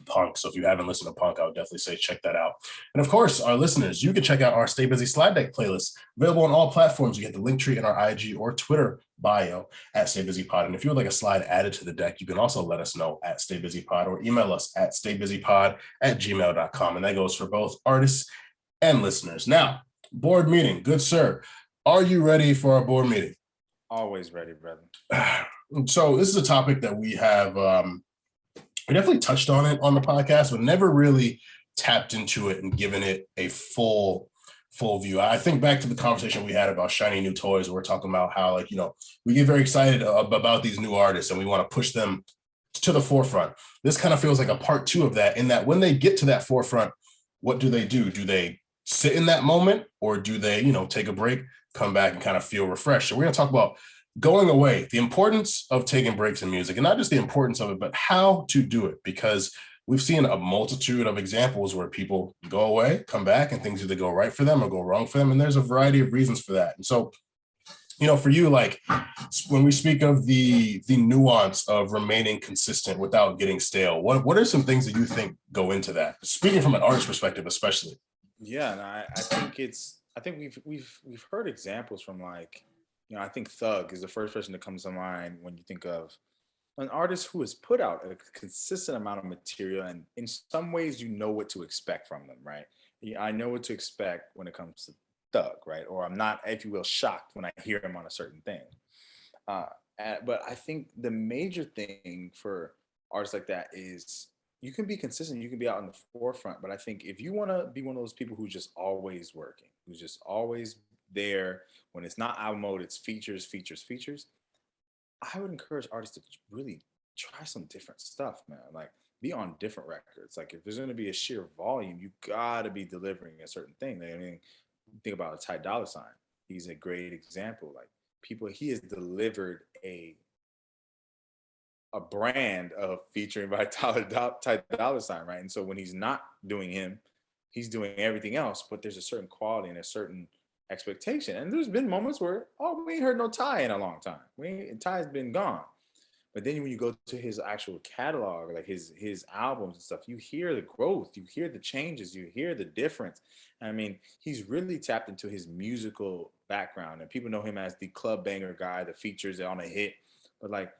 Punk. So if you haven't listened to Punk, I would definitely say check that out. And of course, our listeners, you can check out our Stay Busy Slide Deck playlist, available on all platforms. You get the link tree in our IG or Twitter bio at Stay Busy Pod. And if you would like a slide added to the deck, you can also let us know at Stay Busy Pod or email us at staybusypod@gmail.com. And that goes for both artists and listeners. Now, board meeting. Good sir. Are you ready for our board meeting? Always ready, brother. So this is a topic that we have we definitely touched on it on the podcast, but never really tapped into it and given it a full view. I think back to the conversation we had about shiny new toys. We're talking about how, like, we get very excited about these new artists and we want to push them to the forefront. This kind of feels like a part 2 of that, in that when they get to that forefront, what do they do? Do they sit in that moment, or do they, take a break, come back and kind of feel refreshed? So we're going to talk about going away, the importance of taking breaks in music, and not just the importance of it, but how to do it, because we've seen a multitude of examples where people go away, come back, and things either go right for them or go wrong for them. And there's a variety of reasons for that. And so, for you, like, when we speak of the nuance of remaining consistent without getting stale, what are some things that you think go into that? Speaking from an artist perspective, especially. Yeah, and I think we've heard examples from, like, I think Thug is the first person that comes to mind when you think of an artist who has put out a consistent amount of material, and in some ways, what to expect from them, right? I know what to expect when it comes to Thug, right? Or I'm not, if you will, shocked when I hear him on a certain thing. But I think the major thing for artists like that is you can be consistent, you can be out in the forefront, but I think if you want to be one of those people who's just always working, who's just always there, when it's not album mode, it's features, I would encourage artists to really try some different stuff, man. Like, be on different records. Like, if there's going to be a sheer volume, you got to be delivering a certain thing. I mean, think about a Ty Dolla $ign. He's a great example. Like, he has delivered a brand of featuring by Ty Dolla $ign, right? And so when he's not doing him, he's doing everything else, but there's a certain quality and a certain expectation. And there's been moments where, we ain't heard no Ty in a long time. Ty's been gone. But then when you go to his actual catalog, like his albums and stuff, you hear the growth, you hear the changes, you hear the difference. I mean, he's really tapped into his musical background, and people know him as the club banger guy, the features on a hit. But, like,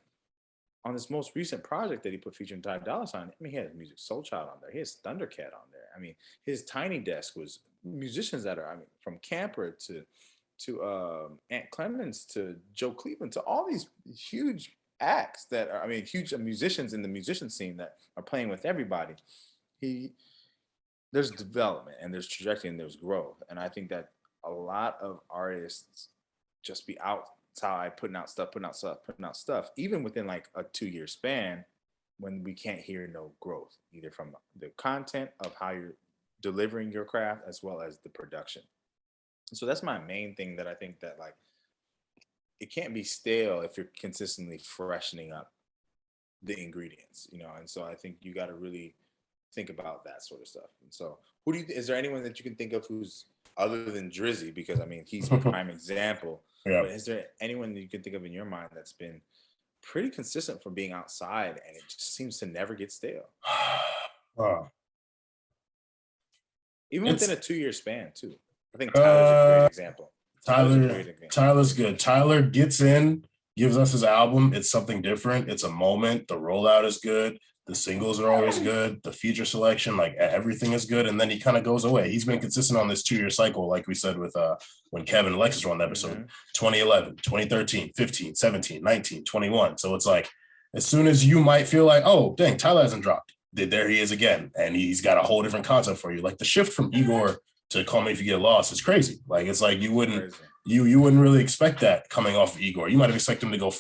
on this most recent project that he put featuring Ty Dolla $ign, I mean, he has Music Soul Child on there. He has Thundercat on there. I mean, his Tiny Desk was musicians that are, from Camper to Ant Clemens to Joe Cleveland to all these huge acts that are, huge musicians in the musician scene that are playing with everybody. There's development and there's trajectory and there's growth. And I think that a lot of artists just be outside putting out stuff, even within like a 2-year span, when we can't hear no growth, either from the content of how you're delivering your craft as well as the production. So that's my main thing, that I think that, like, it can't be stale if you're consistently freshening up the ingredients, and so I think you got to really think about that sort of stuff. And so is there anyone that you can think of who's other than Drizzy, because he's a prime example, but is there anyone that you can think of in your mind that's been pretty consistent for being outside and it just seems to never get stale? Even within a 2-year span, too. I think Tyler's a great example. Tyler's good. Tyler gets in, gives us his album. It's something different. It's a moment. The rollout is good. The singles are always good. The feature selection, like everything is good. And then he kind of goes away. He's been consistent on this 2-year cycle, like we said with when Kevin and Alexis were on the episode, 2011, 2013, 15, 17, 19, 21. So it's like, as soon as you might feel like, oh, dang, Tyler hasn't dropped, there he is again. And he's got a whole different concept for you. Like the shift from Igor to Call Me If You Get Lost is crazy. Like, it's like you wouldn't really expect that coming off of Igor. You might have expected him to go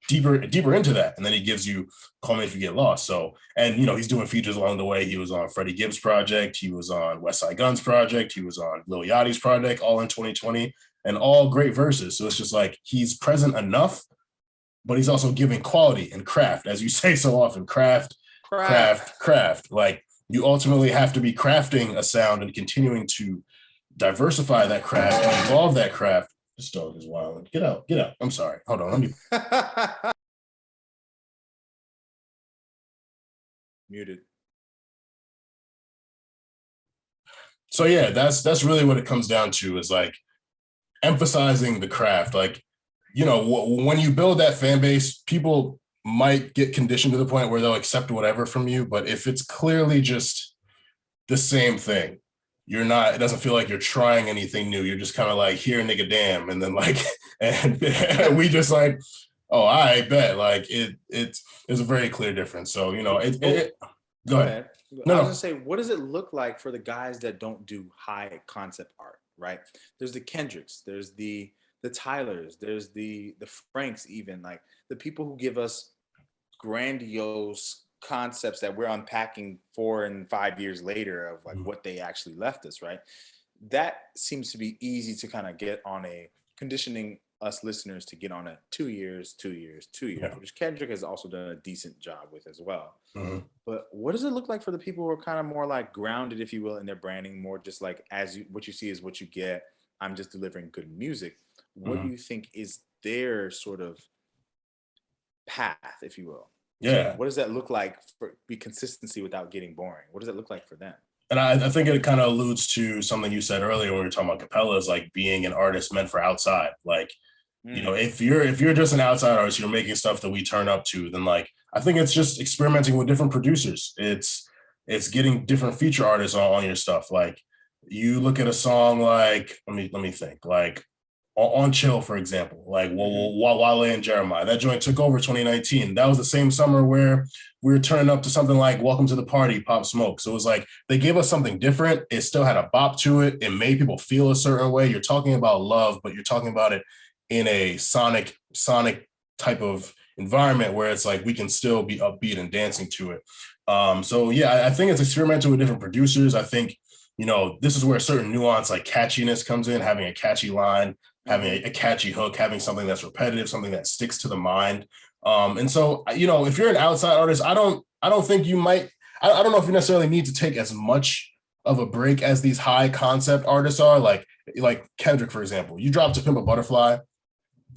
deeper into that, and then he gives you Call Me If You Get Lost. So, and he's doing features along the way. He was on Freddie Gibbs' project, he was on West Side Gun's project, he was on Lil Yachty's project, all in 2020, and all great verses. So it's just like he's present enough, but he's also giving quality and craft, as you say so often. Craft. Like, you ultimately have to be crafting a sound and continuing to diversify that craft and evolve that craft. This dog is wild. Get out. I'm sorry. Hold on. Let me. Muted. So yeah, that's really what it comes down to, is like emphasizing the craft. Like, when you build that fan base, people might get conditioned to the point where they'll accept whatever from you. But if it's clearly just the same thing, it doesn't feel like you're trying anything new. You're just kind of like, here, nigga, damn. And then like, and we just like, oh, I bet. Like it's a very clear difference. So, go ahead. No, I was gonna say, what does it look like for the guys that don't do high concept art, right? There's the Kendricks, there's the Tylers, there's the Franks, even like the people who give us grandiose concepts that we're unpacking 4 and 5 years later of like what they actually left us, right? That seems to be easy to kind of get on conditioning us listeners to get on a 2 years, which Kendrick has also done a decent job with as well. But what does it look like for the people who are kind of more like grounded, if you will, in their branding, more just like what you see is what you get. I'm just delivering good music. What do you think is their sort of path, if you will? Yeah. So what does that look like for be consistency without getting boring? What does that look like for them? And I think it kind of alludes to something you said earlier when we were talking about Capella, is like being an artist meant for outside. Like, if you're just an outside artist, you're making stuff that we turn up to, then like, I think it's just experimenting with different producers. It's getting different feature artists on your stuff. Like, you look at a song like, let me think, like On Chill, for example, like Wale and Jeremiah. That joint took over 2019. That was the same summer where we were turning up to something like Welcome to the Party, Pop Smoke. So it was like they gave us something different. It still had a bop to it. It made people feel a certain way. You're talking about love, but you're talking about it in a sonic type of environment where it's like we can still be upbeat and dancing to it. So yeah, I think it's experimental with different producers. I think, this is where certain nuance like catchiness comes in, having a catchy line, having a catchy hook, having something that's repetitive, something that sticks to the mind. And so, if you're an outside artist, I don't think you might, I don't know if you necessarily need to take as much of a break as these high concept artists are. Like Kendrick, for example, you drop To Pimp a Butterfly,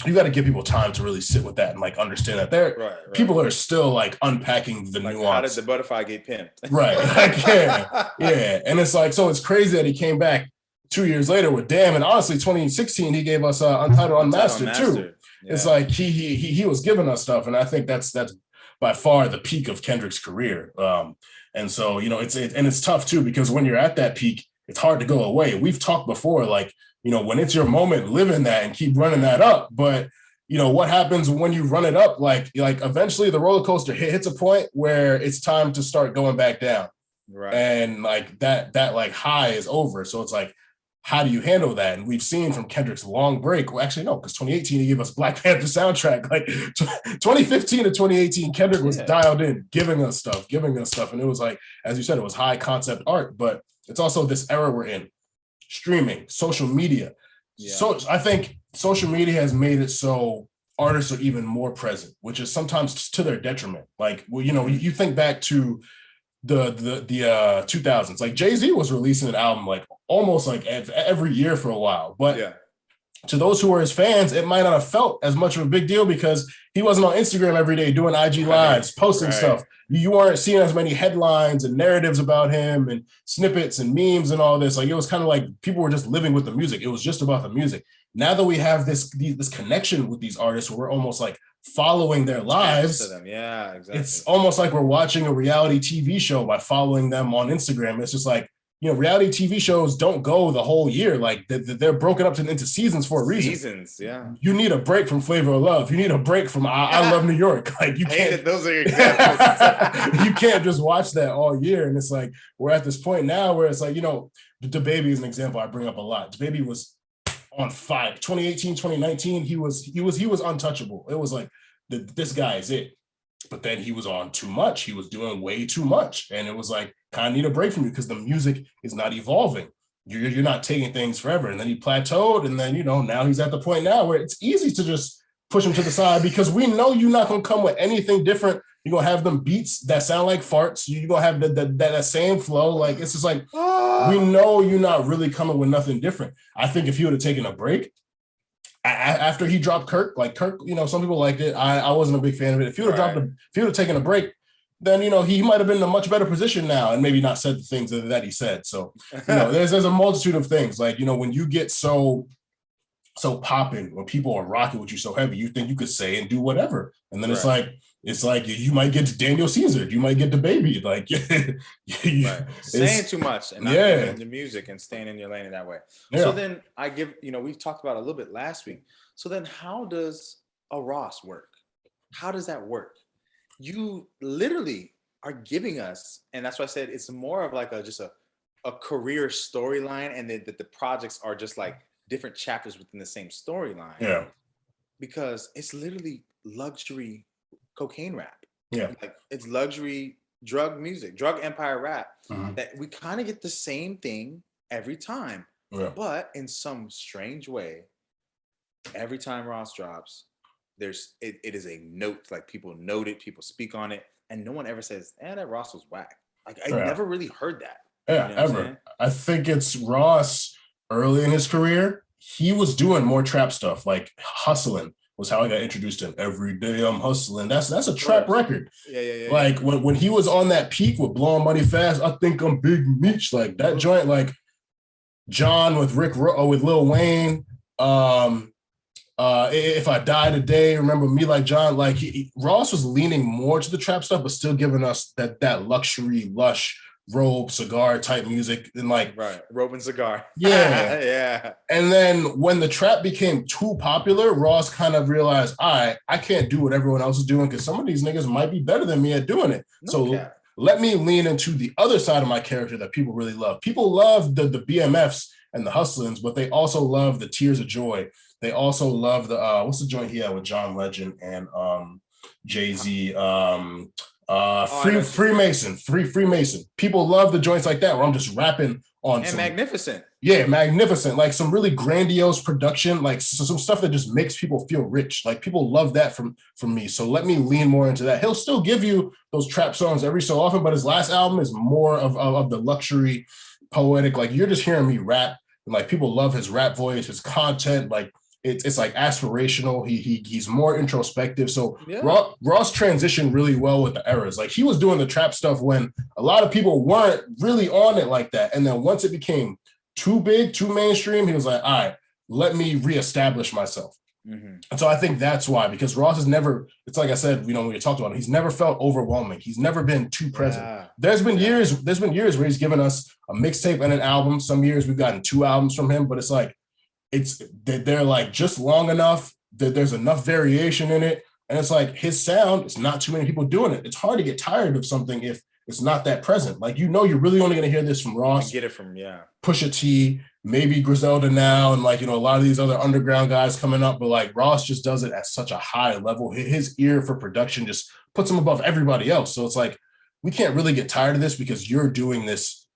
you got to give people time to really sit with that and like understand that people are still like unpacking the nuance. How did the butterfly get pimped? Right. Like, yeah. And it's like, so it's crazy that he came back 2 years later with Damn. And honestly, 2016, he gave us Untitled Unmastered too. Yeah. It's like he was giving us stuff. And I think that's by far the peak of Kendrick's career. And so, it's tough too, because when you're at that peak, it's hard to go away. We've talked before, like, when it's your moment, live in that and keep running that up. But, what happens when you run it up? Like eventually the roller coaster hits a point where it's time to start going back down. Right. And like that like high is over. So it's like, how do you handle that? And we've seen from Kendrick's long break. Well, actually, no, because 2018, he gave us Black Panther soundtrack. Like 2015 to 2018, Kendrick was dialed in, giving us stuff. And it was like, as you said, it was high concept art, but it's also this era we're in. Streaming, social media. Yeah. So I think social media has made it so artists are even more present, which is sometimes to their detriment. Like, well, you think back to the 2000s, like Jay-Z was releasing an album like almost like every year for a while, but to those who were his fans, it might not have felt as much of a big deal because he wasn't on Instagram every day doing IG lives, posting stuff. You weren't seeing as many headlines and narratives about him and snippets and memes and all this. Like, it was kind of like people were just living with the music. It was just about the music. Now that we have this connection with these artists, we're almost like following their lives. To them. Yeah, exactly. It's almost like we're watching a reality TV show by following them on Instagram. It's just like, reality TV shows don't go the whole year. Like, they're broken up into seasons for a reason. Seasons, yeah. You need a break from Flavor of Love. You need a break from I Love New York. Like, you can't. Those are your examples. You can't just watch that all year. And it's like, we're at this point now where it's like, DaBaby is an example I bring up a lot. DaBaby was on fire. 2018, 2019, he was untouchable. It was like, this guy is it. But then he was on too much. He was doing way too much. And it was like, kind of need a break from you because the music is not evolving. You're not taking things forever. And then he plateaued. And then, now he's at the point now where it's easy to just push him to the side because we know you're not going to come with anything different. You're going to have them beats that sound like farts. You're going to have that same flow. Like, it's just like, we know you're not really coming with nothing different. I think if he would have taken a break, after he dropped Kirk, some people liked it. I wasn't a big fan of it. If he would have taken a break, then he might have been in a much better position now and maybe not said the things that he said. So there's a multitude of things. Like, when you get so popping, when people are rocking with you so heavy, you think you could say and do whatever, and then it's like you might get Daniel Caesar, you might get DaBaby, like saying too much and not getting the music and staying in your lane in that way. Yeah. So then we've talked about it a little bit last week. So then how does a Ross work? How does that work? You literally are giving us, and that's why I said it's more of like a career storyline, and that the projects are just like different chapters within the same storyline. Yeah. Because it's literally luxury cocaine rap. Yeah. Like, it's luxury drug music, drug empire rap. That we kind of get the same thing every time. Yeah. But in some strange way, every time Ross drops, it is a note. Like, people note it, people speak on it, and no one ever says, that Ross was whack. Like, I never really heard that. Yeah, ever. I think it's Ross early in his career, he was doing more trap stuff, like Hustling was how I got introduced to him. Every day I'm hustling. That's a trap record. Yeah. Like, when he was on that peak with Blowing Money Fast, I think I'm Big Meech, like that joint, like John with with Lil Wayne, If I Die Today, Remember Me Like John. Like, Ross was leaning more to the trap stuff, but still giving us that luxury, lush robe, cigar type music, and like robe and cigar. Yeah. Yeah. And then when the trap became too popular, Ross kind of realized, I can't do what everyone else is doing because some of these niggas might be better than me at doing it. Let me lean into the other side of my character that people really love. People love the BMFs and the Hustlings, but they also love the Tears of Joy. They also love the what's the joint he had with John Legend and Jay-Z, Freemason. People love the joints like that where I'm just rapping on Magnificent. Yeah, Magnificent. Like some really grandiose production, like some stuff that just makes people feel rich. Like, people love that from me. So let me lean more into that. He'll still give you those trap songs every so often, but his last album is more of the luxury, poetic. Like, you're just hearing me rap, and like, people love his rap voice, his content. Like, it's like aspirational. He's more introspective. So Ross transitioned really well with the eras. Like, he was doing the trap stuff when a lot of people weren't really on it like that. And then once it became too big, too mainstream, he was like, all right, let me reestablish myself. And so I think that's why, because Ross has never, it's like I said, when we talked about him, he's never felt overwhelming. He's never been too present. There's been years where he's given us a mixtape and an album. Some years we've gotten 2 albums from him, but it's like, they're like just long enough that there's enough variation in it. And it's like, his sound, it's not too many people doing it. It's hard to get tired of something if it's not that present. Like, you're really only going to hear this from Ross. Get it from, Pusha T, maybe Griselda now, and like, a lot of these other underground guys coming up. But like, Ross just does it at such a high level. His ear for production just puts him above everybody else. So it's like, we can't really get tired of this because you're doing this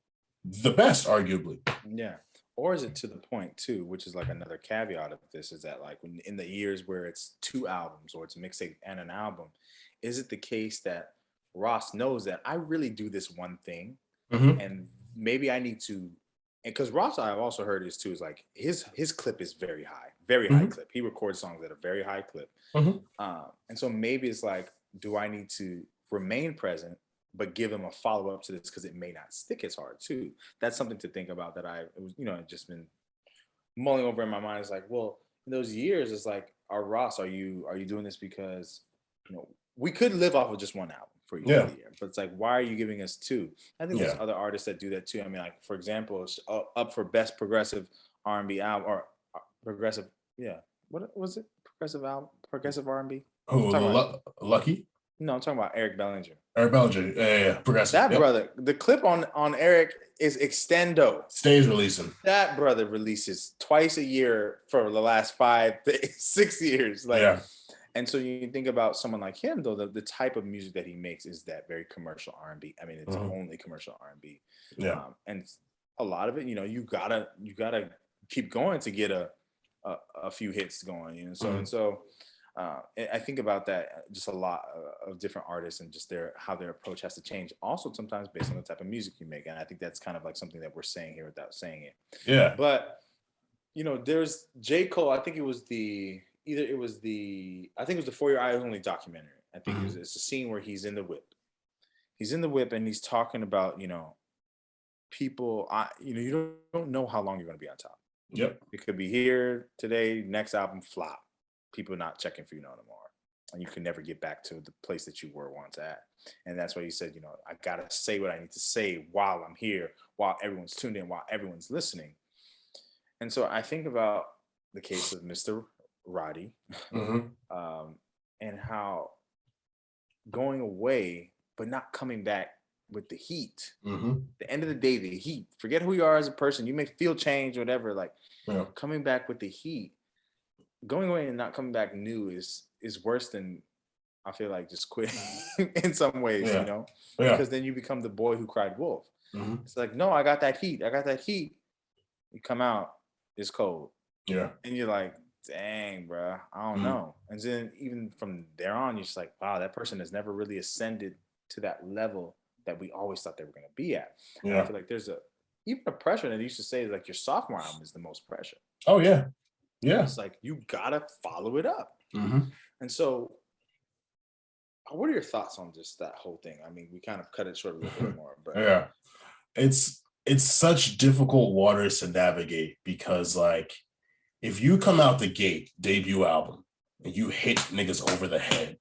the best, arguably. Yeah. Or is it to the point too, which is like another caveat of this, is that like when in the years where it's 2 albums or it's a mixtape and an album, is it the case that Ross knows that I really do this one thing, and maybe I need to, and because Ross, I've also heard this too, is like his clip is very high, very high clip. He records songs at a very high clip. Mm-hmm. And so maybe it's like, do I need to remain present, but give him a follow up to this because it may not stick as hard too? That's something to think about that I've just been mulling over in my mind. It's like, well, in those years, it's like, Ross, are you doing this because, we could live off of just one album for you a year, but it's like, why are you giving us two? I think there's other artists that do that too. I mean, like, for example, up for best progressive R&B album or progressive, what was it? Progressive album, progressive R&B. Oh, Lucky? No, I'm talking about Eric Bellinger. Eric Bellinger, yeah, progressive. That brother, the clip on Eric is Extendo. Stays releasing. That brother releases twice a year for the last 5 to 6 years. Like, and so you think about someone like him, though, the type of music that he makes is that very commercial R&B. I mean, it's only commercial R&B. Yeah, and a lot of it, you gotta keep going to get a few hits going. So I think about that just a lot of different artists and just how their approach has to change. Also, sometimes based on the type of music you make, and I think that's kind of like something that we're saying here without saying it. Yeah. But there's J. Cole. I think it was the For Your Eyes Only documentary. I think it's a scene where he's in the whip. He's in the whip and he's talking about people. You don't know how long you're going to be on top. Yep. It could be here today, next album flop. People not checking for you no more. And you can never get back to the place that you were once at. And that's why you said, I got to say what I need to say while I'm here, while everyone's tuned in, while everyone's listening. And so I think about the case of Mr. Roddy and how going away, but not coming back with the heat. The end of the day, the heat. Forget who you are as a person. You may feel change or whatever. Like coming back with the heat. Going away and not coming back new is worse than, I feel like, just quitting in some ways, because then you become the boy who cried wolf. It's like, no, I got that heat. You come out, it's cold. Yeah. And you're like, dang, bro, I don't know. And then even from there on, you're just like, wow, that person has never really ascended to that level that we always thought they were going to be at. And I feel like there's even a pressure that used to say like your sophomore album is the most pressure. Oh, yeah. Yeah. It's like, you got to follow it up. And so what are your thoughts on just that whole thing? I mean, we kind of cut it short a little bit more, but it's such difficult waters to navigate because like, if you come out the gate, debut album, and you hit niggas over the head,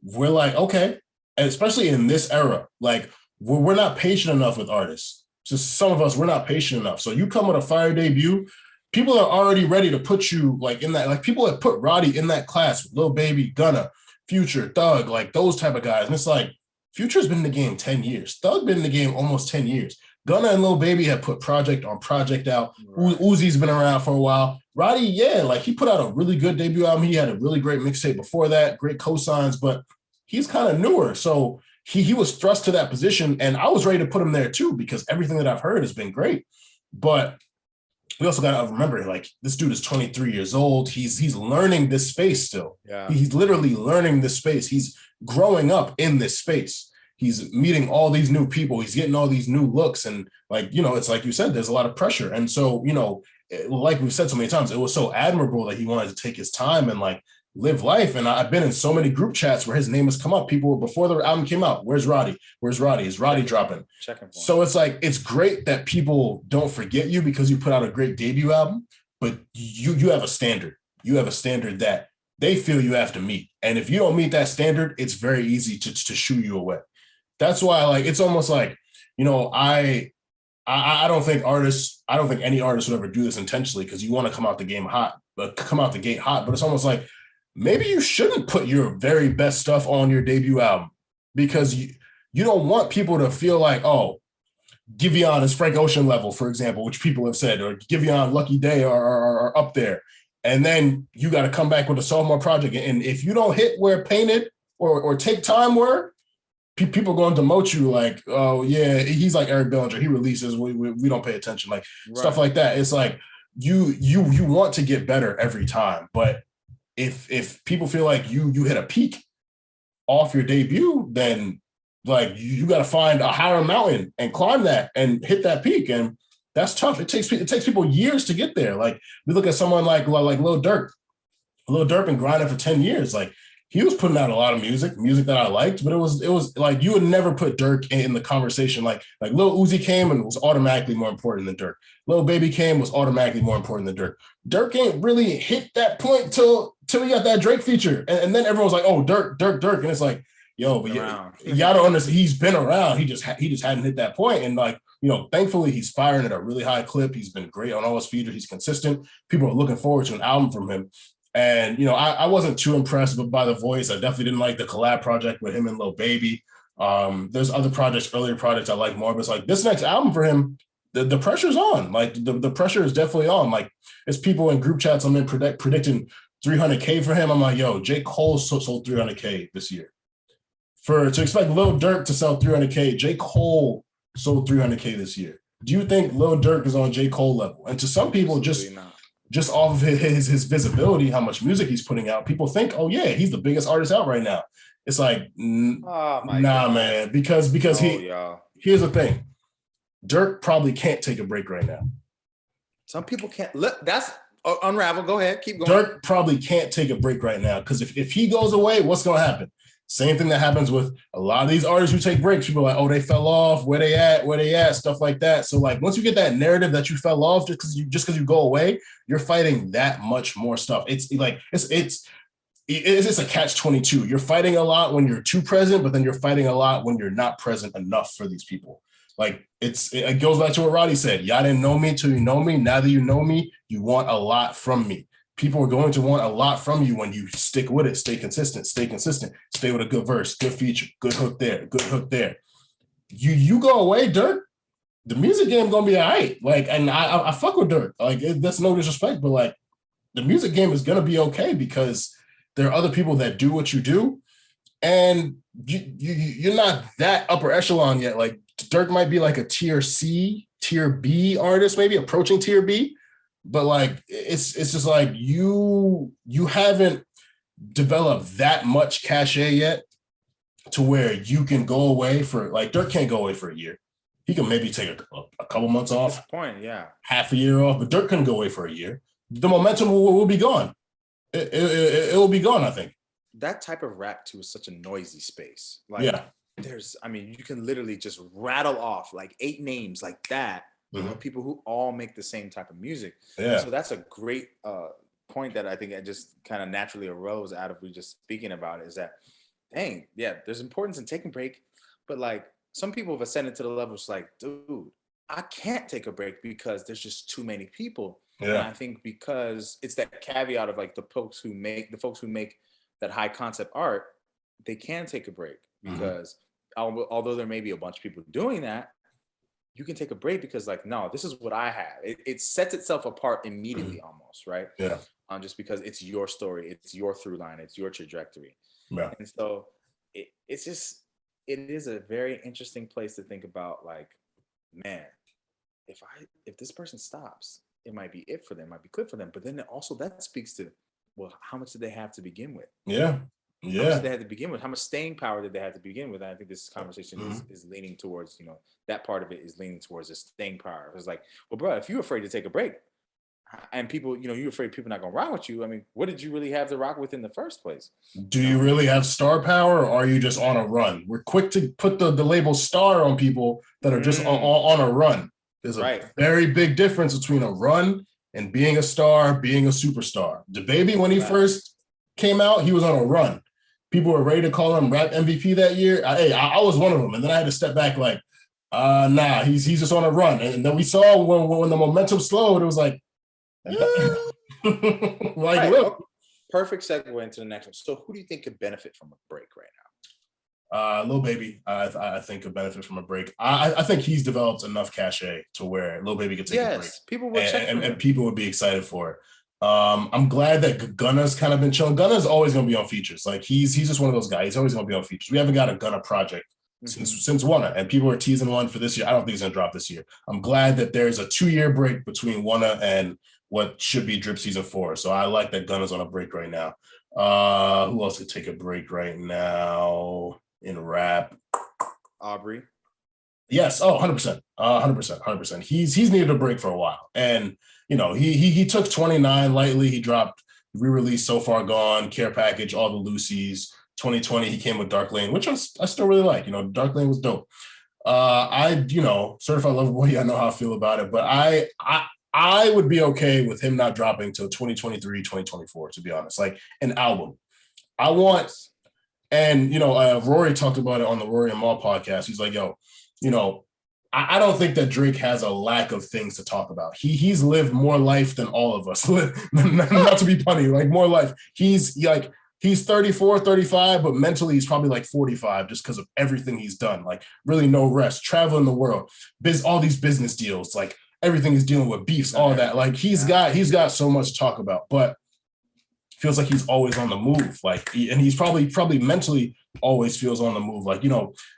we're like, okay. And especially in this era, like we're not patient enough with artists. Just some of us, we're not patient enough. So you come with a fire debut, people are already ready to put you like in that, like people have put Roddy in that class with Lil Baby, Gunna, Future, Thug, like those type of guys. And it's like, Future's been in the game 10 years. Thug been in the game almost 10 years. Gunna and Lil Baby have put project on project out. Right. Uzi's been around for a while. Roddy, like he put out a really good debut album. He had a really great mixtape before that, great cosigns, but he's kind of newer. So he was thrust to that position, and I was ready to put him there too because everything that I've heard has been great. But we also got to remember, like, this dude is 23 years old. He's learning this space still. Yeah. He's literally learning this space. He's growing up in this space. He's meeting all these new people. He's getting all these new looks. And like, it's like you said, there's a lot of pressure. And so, like we've said so many times, it was so admirable that he wanted to take his time and like live life. And I've been in so many group chats where his name has come up. People before the album came out, where's Roddy? Where's Roddy? Is Roddy dropping? So it's like, it's great that people don't forget you because you put out a great debut album, but you have a standard. You have a standard that they feel you have to meet. And if you don't meet that standard, it's very easy to shoo you away. That's why, like, it's almost like, I don't think any artist would ever do this intentionally because you want to come out the gate hot, but it's almost like maybe you shouldn't put your very best stuff on your debut album because you don't want people to feel like, oh, Giveon is Frank Ocean level, for example, which people have said, or Giveon, Lucky Day are up there. And then you got to come back with a sophomore project. And if you don't hit where Painted or Take Time were, people going to demote you like, oh yeah, he's like Eric Bellinger. He releases, we don't pay attention, like stuff like that. It's like you want to get better every time, but if people feel like you hit a peak off your debut, then like you got to find a higher mountain and climb that and hit that peak. And That's tough. It takes people years to get there. Like we look at someone like Lil Durk. Lil Durk been grinding for 10 years. Like he was putting out a lot of music that I liked, but it was like you would never put Durk in the conversation. Like Lil Uzi came and was automatically more important than Durk. Lil Baby came was automatically more important than Durk. Durk ain't really hit that point till he got that Drake feature, and then everyone was like, "Oh, Durk," and it's like, yo, but y'all don't understand. He's been around. He just hadn't hit that point, and like thankfully he's firing at a really high clip. He's been great on all his features. He's consistent. People are looking forward to an album from him. And, I wasn't too impressed by the voice. I definitely didn't like the collab project with him and Lil Baby. There's other earlier projects I like more, but it's like this next album for him, the pressure's on. Like the pressure is definitely on. Like it's people in group chats I'm in predicting 300K for him. I'm like, yo, J. Cole sold 300K this year. To expect Lil Durk to sell 300K, J. Cole sold 300K this year. Do you think Lil Durk is on J. Cole level? And to some people, just off of his visibility, how much music he's putting out, people think, oh yeah, he's the biggest artist out right now. It's like, nah, man, because here's the thing. Durk probably can't take a break right now. Some people can't. Look, that's unravel. Go ahead, keep going. Durk probably can't take a break right now because if he goes away, what's going to happen? Same thing that happens with a lot of these artists who take breaks. People are like, oh, they fell off. Where they at? Stuff like that. So like, once you get that narrative that you fell off just because you go away, you're fighting that much more stuff. It's like it's a catch-22. You're fighting a lot when you're too present, but then you're fighting a lot when you're not present enough for these people. Like it goes back to what Roddy said. Y'all didn't know me till you know me. Now that you know me, you want a lot from me. People are going to want a lot from you when you stick with it, stay consistent, stay with a good verse, good feature, good hook there. You go away, Durk, the music game gonna be all right. Like, and I fuck with Durk. Like, that's no disrespect, but like, the music game is gonna be okay because there are other people that do what you do, and you're not that upper echelon yet. Like, Durk might be like a tier C, tier B artist, maybe approaching tier B. But like it's just like you haven't developed that much cachet yet to where you can go away for like Durk can't go away for a year. He can maybe take a couple months off. That's the point, yeah. Half a year off, but Durk couldn't go away for a year. The momentum will be gone. It will be gone, I think. That type of rap too is such a noisy space. Like yeah. You can literally just rattle off like 8 names like that. People who all make the same type of music. Yeah. So that's a great point that I think it just kind of naturally arose out of we just speaking about it is that, dang, yeah, there's importance in taking a break, but like some people have ascended to the level. It's like, dude, I can't take a break because there's just too many people. Yeah. And I think because it's that caveat of like the folks who make that high concept art, they can take a break because although there may be a bunch of people doing that, you can take a break because like, no, this is what I have. It sets itself apart immediately almost, right? Yeah. Just because it's your story, it's your through line, it's your trajectory. Yeah. And so it is a very interesting place to think about like, man, if this person stops, it might be it for them, might be good for them. But then also that speaks to, well, how much did they have to begin with? Yeah. How much did they have to begin with? How much staying power did they have to begin with? And I think this conversation is leaning towards, that part of it is leaning towards the staying power. It's like, well, bro, if you're afraid to take a break and people, you're afraid people not going to rock with you. I mean, what did you really have to rock with in the first place? Do you really have star power or are you just on a run? We're quick to put the label star on people that are just on a run. There's a very big difference between a run and being a star, being a superstar. DaBaby, when he first came out, he was on a run. People were ready to call him rap MVP that year. I was one of them. And then I had to step back like, nah, he's just on a run. And then we saw when the momentum slowed, it was like, look. Perfect segue into the next one. So who do you think could benefit from a break right now? Lil Baby, I think could benefit from a break. I think he's developed enough cachet to where Lil Baby could take a break. People will check and people would be excited for it. I'm glad that Gunna's kind of been chilling. Gunna's always going to be on features. Like he's just one of those guys. He's always going to be on features. We haven't got a Gunna project since Wanna, and people are teasing one for this year. I don't think he's going to drop this year. I'm glad that there's a 2-year break between Wanna and what should be Drip Season 4. So I like that Gunna's on a break right now. Who else could take a break right now in rap? Aubrey. Yes. Oh, 100%. 100%. 100%. He's needed a break for a while. And, he took 29 lightly. He dropped re-release So Far Gone, Care Package, All the Lucy's. 2020, he came with Dark Lane, which I still really like. Dark Lane was dope. Certified Lover Boy, I know how I feel about it, but I would be okay with him not dropping till 2023, 2024, to be honest. Like an album. I want, and Rory talked about it on the Rory and Maul podcast. He's like, yo, I don't think that Drake has a lack of things to talk about. He's lived more life than all of us. Not to be punny, like more life. He's 34, 35, but mentally he's probably like 45 just because of everything he's done. Like really no rest, traveling the world, all these business deals, like everything he's dealing with, beefs, all that. Like he's got so much to talk about, but feels like he's always on the move. And he's probably mentally always feels on the move. Like,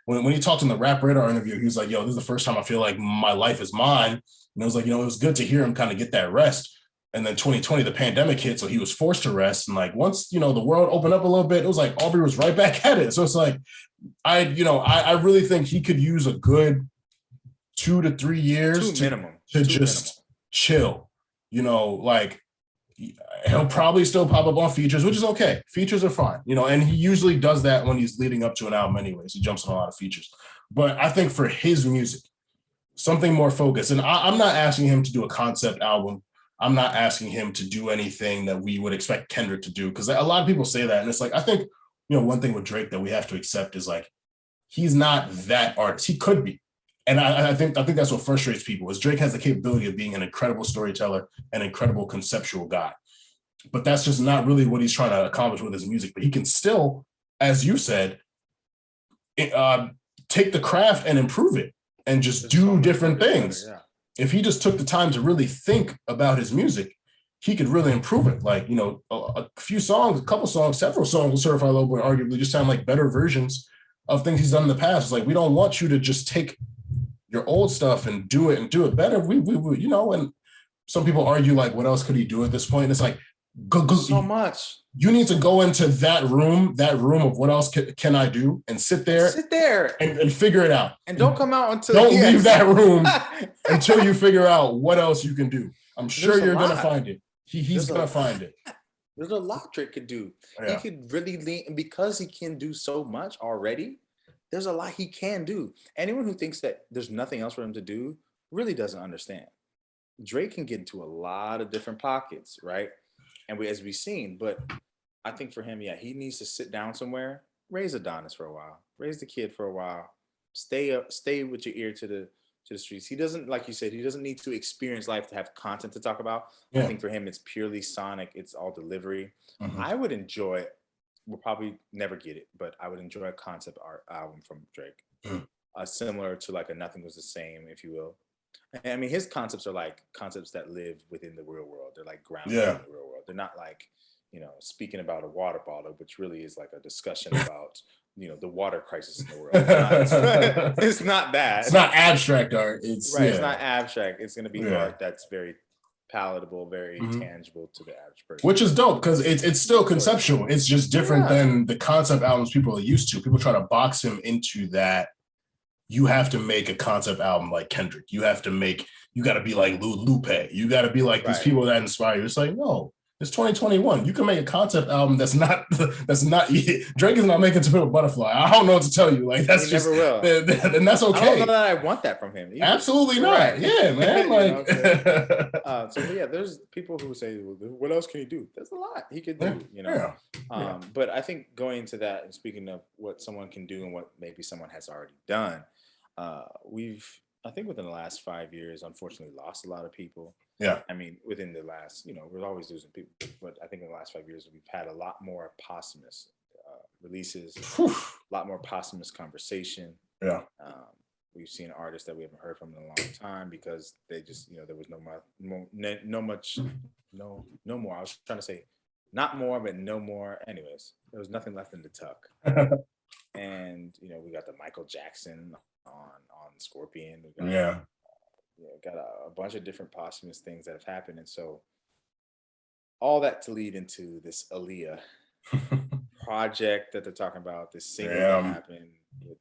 when he talked in the Rap Radar interview, he was like, yo, this is the first time I feel like my life is mine. And it was like, it was good to hear him kind of get that rest. And then 2020, the pandemic hit, so he was forced to rest. And like once, the world opened up a little bit, it was like Aubrey was right back at it. So it's like, I really think he could use a good 2 to 3 years to just chill. Like he'll probably still pop up on features, which is okay. Features are fine, and he usually does that when he's leading up to an album anyways. He jumps on a lot of features. But I think for his music, something more focused. And I'm not asking him to do a concept album. I'm not asking him to do anything that we would expect Kendrick to do, because a lot of people say that. And it's like, I think, one thing with Drake that we have to accept is like, he's not that artist. He could be. And I think that's what frustrates people is Drake has the capability of being an incredible storyteller, an incredible conceptual guy. But that's just not really what he's trying to accomplish with his music. But he can still, as you said, take the craft and improve it and just do different things. Yeah. If he just took the time to really think about his music, he could really improve it. Like, a few songs, a couple songs, several songs with Certified Lover Boy arguably just sound like better versions of things he's done in the past. It's like, we don't want you to just take your old stuff and do it better. We and some people argue like, what else could he do at this point? And it's like, go so much. You need to go into that room of what else can I do, and sit there and figure it out. And don't come out until don't leave that room until you figure out what else you can do. I'm sure you're going to find it. He's going to find it. There's a lot Drake could do. Yeah. He could really lean, and because he can do so much already, there's a lot he can do. Anyone who thinks that there's nothing else for him to do really doesn't understand. Drake can get into a lot of different pockets, right? And as we've seen, but I think for him, he needs to sit down somewhere, raise Adonis for a while, raise the kid for a while, stay with your ear to the streets. He doesn't, like you said, he doesn't need to experience life to have content to talk about. Yeah. I think for him, it's purely sonic. It's all delivery. Mm-hmm. I would enjoy it. We'll probably never get it, but I would enjoy a concept art album from Drake, similar to like a Nothing Was the Same, if you will. And I mean, his concepts are like concepts that live within the real world. They're like grounded in the real world. They're not like, speaking about a water bottle, which really is like a discussion about, the water crisis in the world. It's not that. It's not abstract art. It's not abstract. It's going to be art that's very palatable, very tangible to the average person. Which is dope because it's still conceptual. It's just different than the concept albums people are used to. People try to box him into that. You have to make a concept album like Kendrick. You got to be like Lupe. You got to be like these people that inspire you. It's like, no, it's 2021. You can make a concept album that's not Drake is not making To Pimp a Butterfly. I don't know what to tell you. Like that's just, never will. And that's okay. I don't know that I want that from him. Absolutely not. Right. Yeah, man. Like, there's people who say, well, what else can he do? There's a lot he could do, But I think going into that and speaking of what someone can do and what maybe someone has already done, I think within the last 5 years, unfortunately, lost a lot of people. Yeah. I mean, within the last, we're always losing people, but I think in the last 5 years, we've had a lot more posthumous releases, a lot more posthumous conversation. Yeah. We've seen artists that we haven't heard from in a long time because they just, there was no more. I was trying to say not more, but no more. Anyways, there was nothing left in the tuck. And, we got the Michael Jackson on Scorpion. We got, got a bunch of different posthumous things that have happened. And so all that to lead into this Aaliyah project that they're talking about, this single that happened with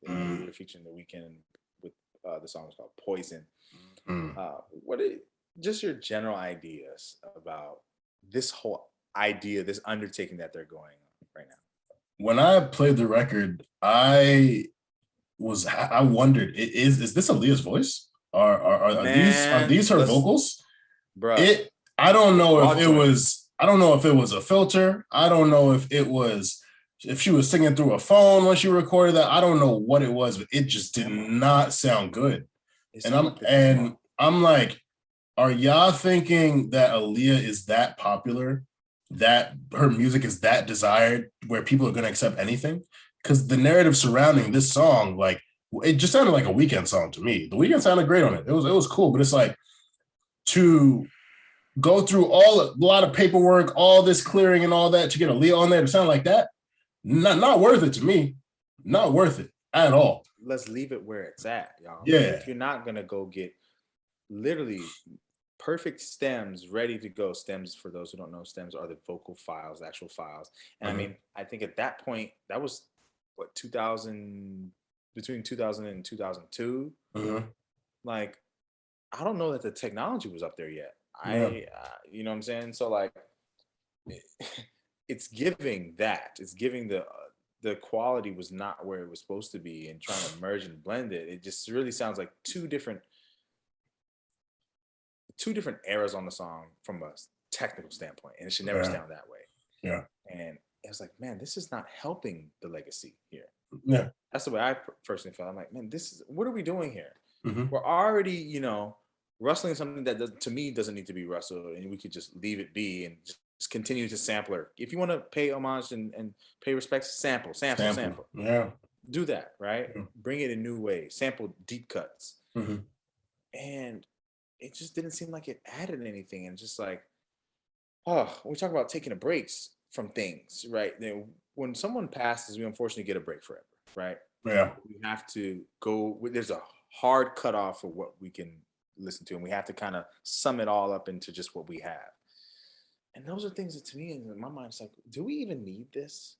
featuring The Weeknd with The song is called Poison. Mm. Just your general ideas about this whole idea, this undertaking that they're going on right now? When I played the record, I wondered, is this Aaliyah's voice? Are these her vocals? Bro, I don't know if it was a filter. I don't know if she was singing through a phone when she recorded that. I don't know what it was, but it just did not sound good. And I'm like, are y'all thinking that Aaliyah is that popular, that her music is that desired, where people are going to accept anything? Because the narrative surrounding this song, like, it just sounded like a Weeknd song to me. The Weeknd sounded great on it. It was cool, but it's like, to go through a lot of paperwork, all this clearing and all that to get Aaliyah on there to sound like that, not worth it to me. Not worth it at all. Let's leave it where it's at, y'all. Yeah. If you're not gonna go get literally perfect stems ready to go. Stems, for those who don't know, stems are the vocal files, the actual files. And I mean, I think at that point, that was what, between 2000 and 2002. Like, I don't know that the technology was up there yet. You know what I'm saying? So like, it's giving the quality was not where it was supposed to be, and trying to merge and blend it. It just really sounds like two different eras on the song from a technical standpoint, and it should never sound that way. Yeah. And it was like, man, this is not helping the legacy here. Yeah. That's the way I personally felt. I'm like, man, what are we doing here? We're already, rustling something that to me doesn't need to be rustled, and we could just leave it be and just continue to sample her. If you want to pay homage and pay respects, sample. Yeah. Do that, right? Bring it in new ways. Sample deep cuts. And it just didn't seem like it added anything. And just like, we talk about taking a breaks from things, right? When someone passes, we unfortunately get a break forever, right? Yeah. We have to go. There's a hard cutoff for what we can listen to, and we have to kind of sum it all up into just what we have. And those are things that, to me, in my mind, it's like, do we even need this?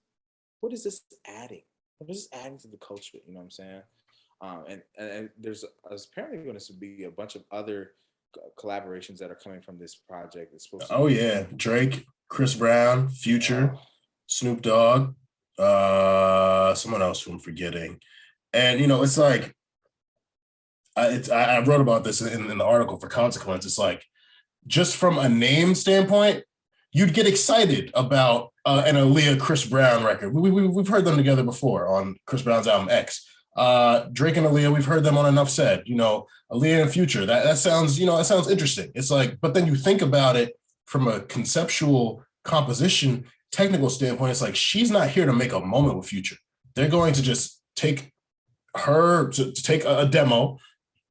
What is this adding? What is this adding to the culture? You know what I'm saying? And there's apparently going to be a bunch of other collaborations that are coming from this project. It's supposed to yeah, Drake, Chris Brown, Future, Snoop Dogg, someone else who I'm forgetting. And it's like, I wrote about this in the article for Consequence. It's like, just from a name standpoint, you'd get excited about an Aaliyah Chris Brown record. We've heard them together before on Chris Brown's album X. Drake and Aaliyah, we've heard them on Enough Said. Aaliyah and Future. That sounds that sounds interesting. It's like, but then you think about it from a conceptual composition, technical standpoint. It's like, she's not here to make a moment with Future. They're going to just take her to take a demo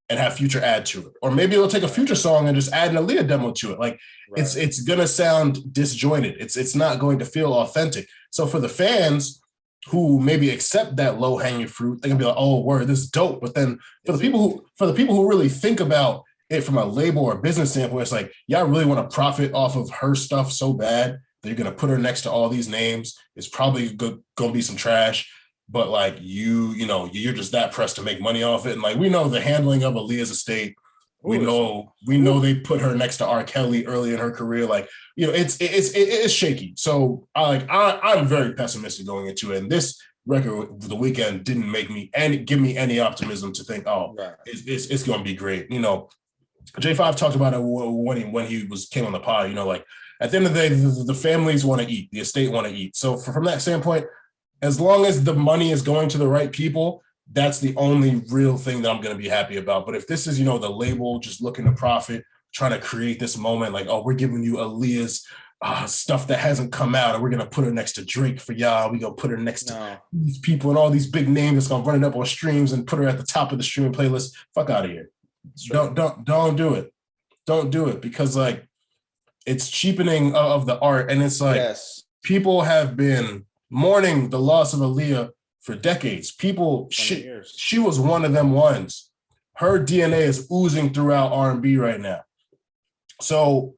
and have Future add to it. Or maybe they'll take a Future song and just add an Aaliyah demo to it. Like, it's gonna sound disjointed. It's not going to feel authentic. So for the fans who maybe accept that low-hanging fruit, they can be like, oh, word, this is dope. But then for the people who really think about it from a label or business standpoint, it's like, y'all really want to profit off of her stuff so bad that you're gonna put her next to all these names. It's probably gonna be some trash. But like, you're just that pressed to make money off it. And like, we know the handling of Aaliyah's estate. We know they put her next to R. Kelly early in her career. Like, it's shaky. So I'm very pessimistic going into it. And this record, The Weeknd, didn't give me any optimism to think, it's going to be great. J5 talked about it when he came on the pod. Like, at the end of the day, the families want to eat, the estate want to eat. So from that standpoint, as long as the money is going to the right people, that's the only real thing that I'm going to be happy about. But if this is, the label just looking to profit, trying to create this moment, like, we're giving you Aaliyah's stuff that hasn't come out, and we're going to put her next to Drake for y'all. We're going to put her next to these people and all these big names that's going to run it up on streams and put her at the top of the streaming playlist. Fuck out of here. Don't do it. Don't do it, because like, it's cheapening of the art. And it's like, people have been mourning the loss of Aaliyah for decades. She was one of them ones. Her DNA is oozing throughout R&B right now. So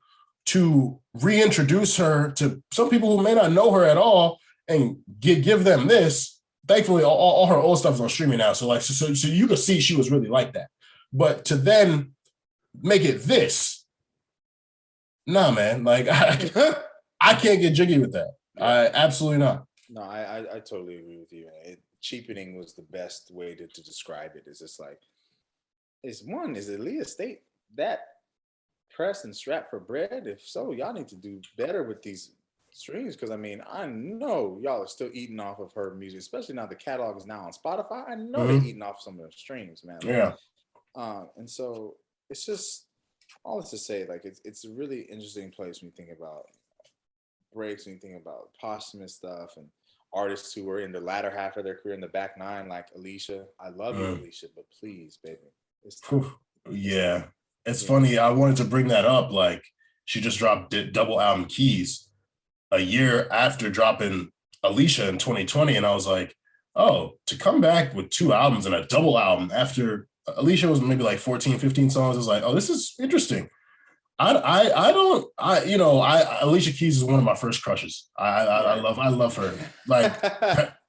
to reintroduce her to some people who may not know her at all and give them this, thankfully all her old stuff is on streaming now. So like, so you can see she was really like that. But to then make it this, nah, man. Like I can't get jiggy with that. I absolutely not. No, I totally agree with you. Cheapening was the best way to describe it. It's just like, is Aaliyah State that pressed and strapped for bread? If so, y'all need to do better with these streams, because I mean, I know y'all are still eating off of her music, especially now the catalog is now on Spotify. I know they're eating off some of the streams, man. Yeah. And so it's just all this to say, like it's a really interesting place when you think about breaks, when you think about posthumous stuff and artists who were in the latter half of their career in the back nine, like Alicia. I love you, Alicia, but please, baby. Yeah. It's funny. I wanted to bring that up. Like, she just dropped double album Keys a year after dropping Alicia in 2020. And I was like, oh, to come back with 2 albums and a double album after Alicia was maybe like 14, 15 songs. I was like, oh, this is interesting. Alicia Keys is one of my first crushes. I love her. Like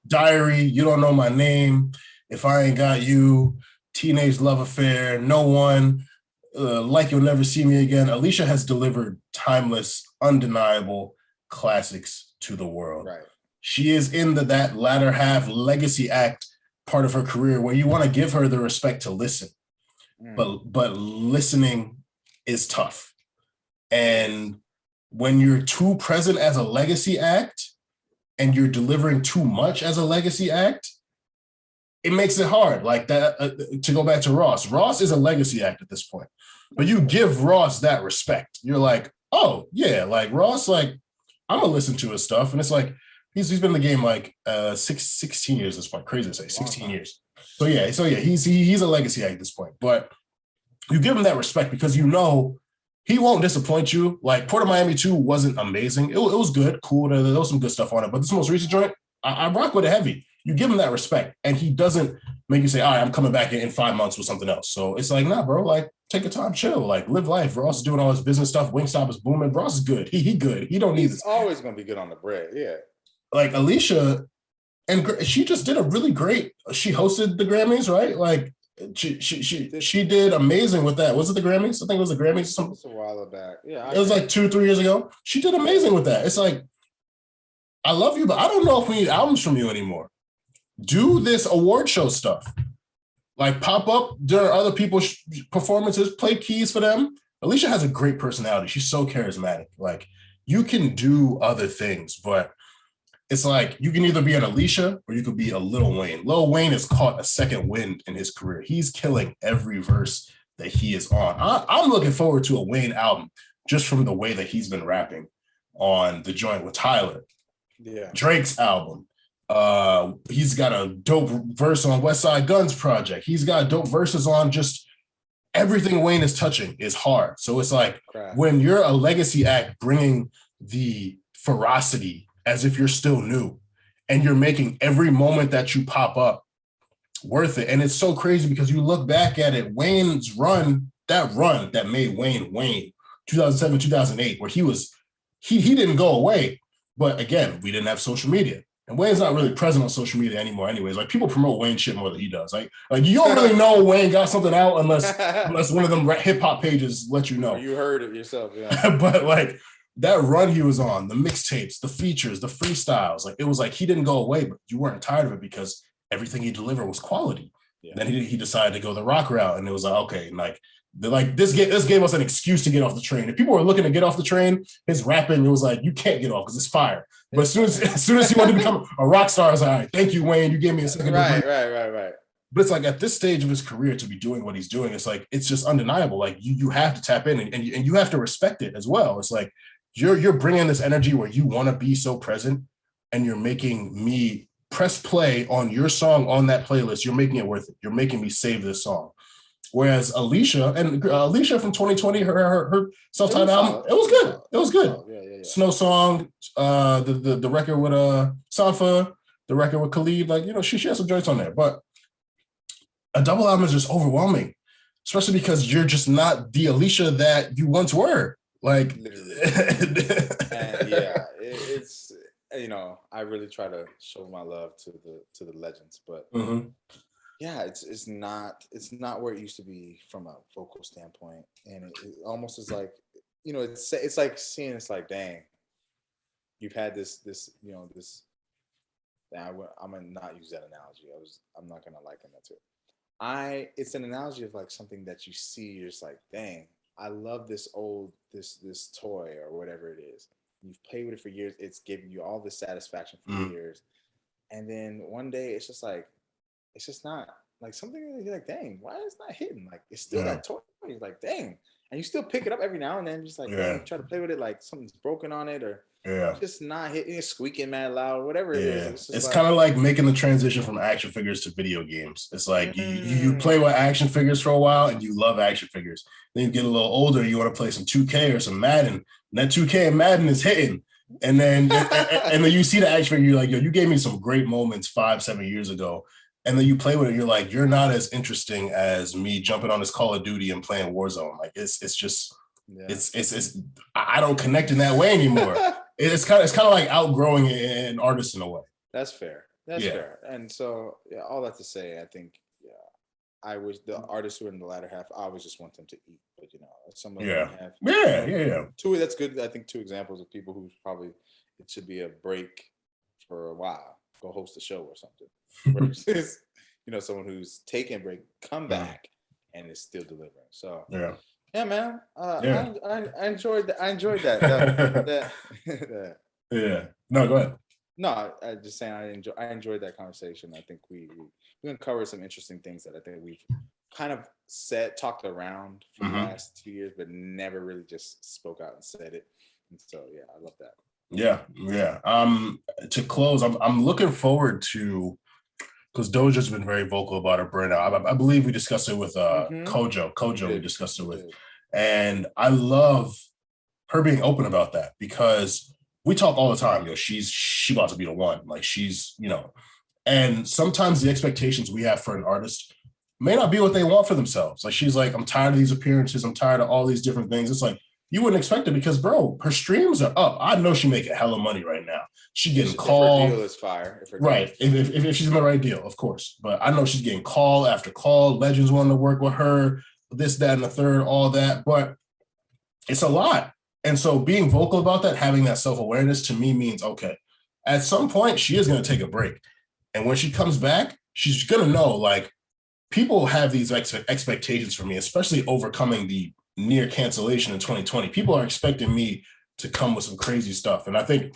Diary, You Don't Know My Name, If I Ain't Got You, Teenage Love Affair, No One, Like You'll Never See Me Again. Alicia has delivered timeless, undeniable classics to the world. Right. She is in that latter half legacy act part of her career where you want to give her the respect to listen, but listening is tough. And when you're too present as a legacy act and you're delivering too much as a legacy act, it makes it hard. Like that, to go back to Ross. Ross is a legacy act at this point, but you give Ross that respect. You're like, oh yeah, like Ross, like I'm gonna listen to his stuff. And it's like, he's been in the game like 16 years at this point. Crazy to say, 16 years. So yeah, he's a legacy act at this point. But you give him that respect because you know he won't disappoint you. Like Port of Miami 2 wasn't amazing. It was good, cool. There was some good stuff on it. But this most recent joint, I rock with it heavy. You give him that respect, and he doesn't make you say, all right, I'm coming back in 5 months with something else. So it's like, nah, bro, like take your time, chill, like live life. Ross is doing all his business stuff. Wingstop is booming. Ross is good. He good. He don't need this. He's always going to be good on the bread. Yeah. Like Alicia, and she just did a really great, she hosted the Grammys, right? Like she did amazing with that. Was it the Grammys? I think it was the Grammys. It's a while back. Yeah. It was like 2-3 years ago. She did amazing with that. It's like, I love you, but I don't know if we need albums from you anymore. Do this award show stuff. Like pop up during other people's performances, play keys for them. Alicia has a great personality. She's so charismatic. Like you can do other things, but it's like you can either be an Alicia or you could be a Lil Wayne. Lil Wayne has caught a second wind in his career. He's killing every verse that he is on. I'm looking forward to a Wayne album just from the way that he's been rapping on the joint with Tyler. Yeah. Drake's album. He's got a dope verse on West Side Guns project. He's got dope verses on just everything Wayne is touching is hard. So it's like when you're a legacy act bringing the ferocity as if you're still new and you're making every moment that you pop up worth it. And it's so crazy because you look back at it, Wayne's run that made Wayne, 2007, 2008, where he didn't go away. But again, we didn't have social media. And Wayne's not really present on social media anymore anyways. Like people promote Wayne shit more than he does. Like you don't really know Wayne got something out unless one of them hip hop pages let you know. Or you heard it yourself, yeah. But like that run he was on, the mixtapes, the features, the freestyles, like it was like he didn't go away, but you weren't tired of it because everything he delivered was quality. Yeah. Then he decided to go the rock route, and it was like, okay, this gave us an excuse to get off the train. If people were looking to get off the train, his rapping, it was like, you can't get off because it's fire. But as soon as he wanted to become a rock star, I was like, all right, thank you, Wayne. You gave me a second. Right. But it's like at this stage of his career to be doing what he's doing, it's like, it's just undeniable. Like you have to tap in and you have to respect it as well. It's like, you're bringing this energy where you want to be so present and you're making me press play on your song on that playlist. You're making it worth it. You're making me save this song. Whereas Alicia from 2020, her self-titled album, it was good. It was good. Yeah. Snow Song, the record with Sanfa, the record with Khalid, like, she has some joints on there. But a double album is just overwhelming, especially because you're just not the Alicia that you once were. Like, and yeah, it's I really try to show my love to the legends, but yeah, it's not where it used to be from a vocal standpoint, and it almost is like, it's like seeing, it's like, dang, you've had this this. I'm gonna not use that analogy. I'm not gonna liken that to it. It's an analogy of like something that you see, you're just like, dang, I love this this toy or whatever it is. You've played with it for years. It's giving you all this satisfaction for years, and then one day it's just not like something that you're like, dang, why is it not hitting? Like it's still that toy. You're like, dang, and you still pick it up every now and then, just like, dang, try to play with it, like something's broken on it, or just not hitting, it's squeaking mad loud, whatever it is. It's kind of like making the transition from action figures to video games. It's like you play with action figures for a while and you love action figures. Then you get a little older, you want to play some 2K or some Madden, and that 2K and Madden is hitting. And then and then you see the action figure, you're like, yo, you gave me some great moments 5-7 years ago. And then you play with it, you're like, you're not as interesting as me jumping on this Call of Duty and playing Warzone. Like it's just it's I don't connect in that way anymore. It's kind of like outgrowing an artist in a way. That's fair. That's fair. And so, all that to say, I think, I wish the artists who are in the latter half, I always just want them to eat. But some of them have two. That's good. I think 2 examples of people who probably it should be a break for a while. Go host a show or something. Versus, someone who's taking a break, come back, and is still delivering. So yeah, man. I enjoyed that. I enjoyed that. Yeah. No, go ahead. No, I just saying I enjoyed that conversation. I think we uncovered some interesting things that I think we've kind of talked around for the last 2 years, but never really just spoke out and said it. And so I love that. Yeah. To close, I'm looking forward to, because Doja's been very vocal about her burnout. I believe we discussed it with Kojo. We discussed it with, and I love her being open about that, because we talk all the time. She about to be the one. Like she's, and sometimes the expectations we have for an artist may not be what they want for themselves. Like she's like, I'm tired of these appearances. I'm tired of all these different things. It's like, you wouldn't expect it because, bro, her streams are up. I know she making hella money right now. She getting called. If her deal is fire. Right. If she's in the right deal, of course. But I know she's getting call after call. Legends wanting to work with her, this, that, and the third, all that. But it's a lot. And so being vocal about that, having that self-awareness to me means, okay, at some point she is going to take a break. And when she comes back, she's going to know, like, people have these expectations for me, especially overcoming the near cancellation in 2020. People are expecting me to come with some crazy stuff. And I think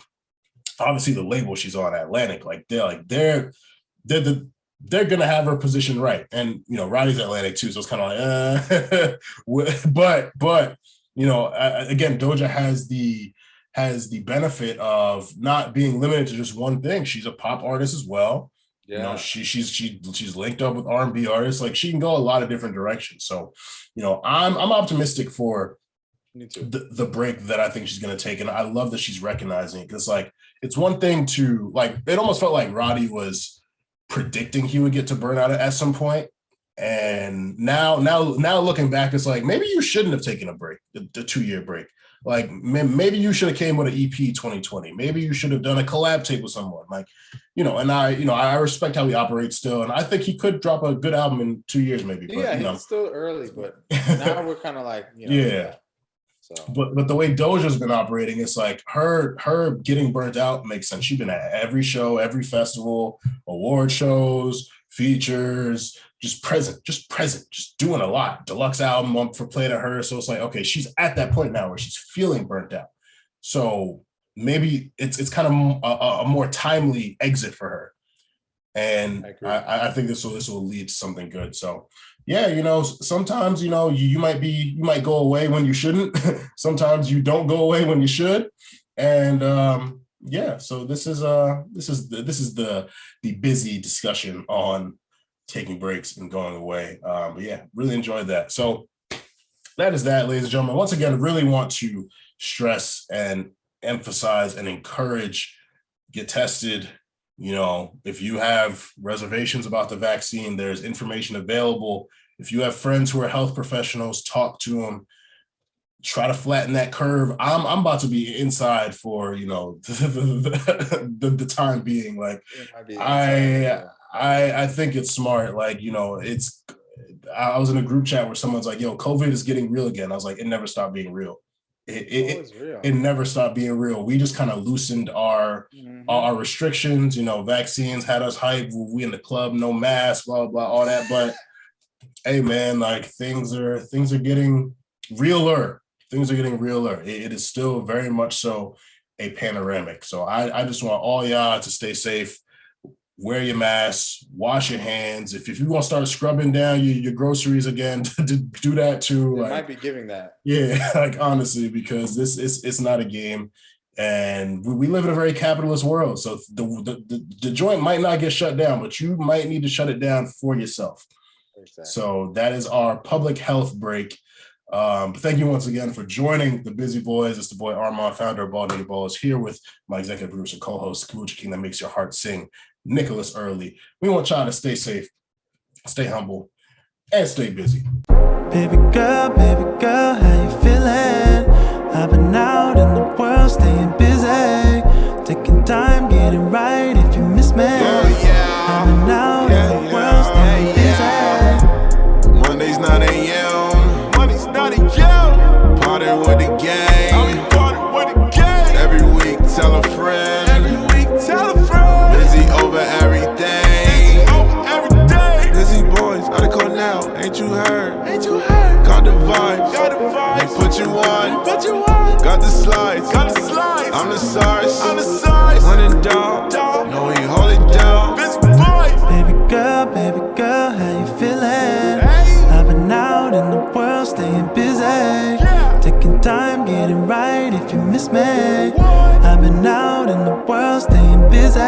obviously the label she's on, Atlantic, they're gonna have her position right. And Roddy's Atlantic too, so it's kind of like but again, Doja has the benefit of not being limited to just one thing. She's a pop artist as well. She's linked up with R&B artists. Like she can go a lot of different directions. So, I'm optimistic for the break that I think she's going to take. And I love that she's recognizing it, because like, it's one thing to like, it almost felt like Roddy was predicting he would get to burnout at some point. And now looking back, it's like, maybe you shouldn't have taken a break, the 2-year break. Like maybe you should have came with an EP 2020. Maybe you should have done a collab tape with someone. Like, and I respect how he operates still. And I think he could drop a good album in 2 years, maybe. But, it's still early, but now we're kind of like, So. But the way Doja's been operating, it's like her getting burnt out makes sense. She's been at every show, every festival, award shows, features, just present, just doing a lot. Deluxe album for Play to Her. So it's like, okay, she's at that point now where she's feeling burnt out. So maybe it's kind of a more timely exit for her. And I think this will lead to something good. So yeah, sometimes, you might go away when you shouldn't. Sometimes you don't go away when you should. And so this is the busy discussion on taking breaks and going away. But yeah, really enjoyed that. So that is that, ladies and gentlemen. Once again, really want to stress and emphasize and encourage, get tested. If you have reservations about the vaccine, there's information available. If you have friends who are health professionals, talk to them. Try to flatten that curve. I'm about to be inside for the time being. Like I think it's smart. Like, you know, I was in a group chat where someone's like, yo, COVID is getting real again. I was like, it never stopped being real. It never stopped being real. We just kind of loosened our restrictions. You know, vaccines had us hyped. We in the club, no mask, blah, blah, all that. But hey, man, like things are getting realer. Things are getting realer. It is still very much so a panoramic. So I just want all y'all to stay safe. Wear your mask, wash your hands. If you want to start scrubbing down your groceries again, to do that too. They like, might be giving that. Yeah, like honestly, because it's not a game, and we live in a very capitalist world. So the joint might not get shut down, but you might need to shut it down for yourself. Exactly. So that is our public health break. But thank you once again for joining the Busy Boys. It's the boy Armand, founder of Ball Nigga Balls, here with my executive producer, co-host, Kabucha King that makes your heart sing, Nicholas Early. We want y'all to stay safe, stay humble, and stay busy. Baby girl, how you feeling? I've been out in the world, staying busy, taking time, getting right if you miss me. I've been out in the world, staying busy. Mondays 9 a.m. Mondays 9 a.m. Partying with the gang. Every week, tell a friend. Busy over everything. Busy boys, gotta call now. Ain't you heard? Got the vibes. They put you on. Got the slides. I'm the size. Running down. No, we hold it down. Baby girl, how you feeling? I've been out in the world, staying busy, taking time, getting right if you miss me. I've been out in the world, staying busy.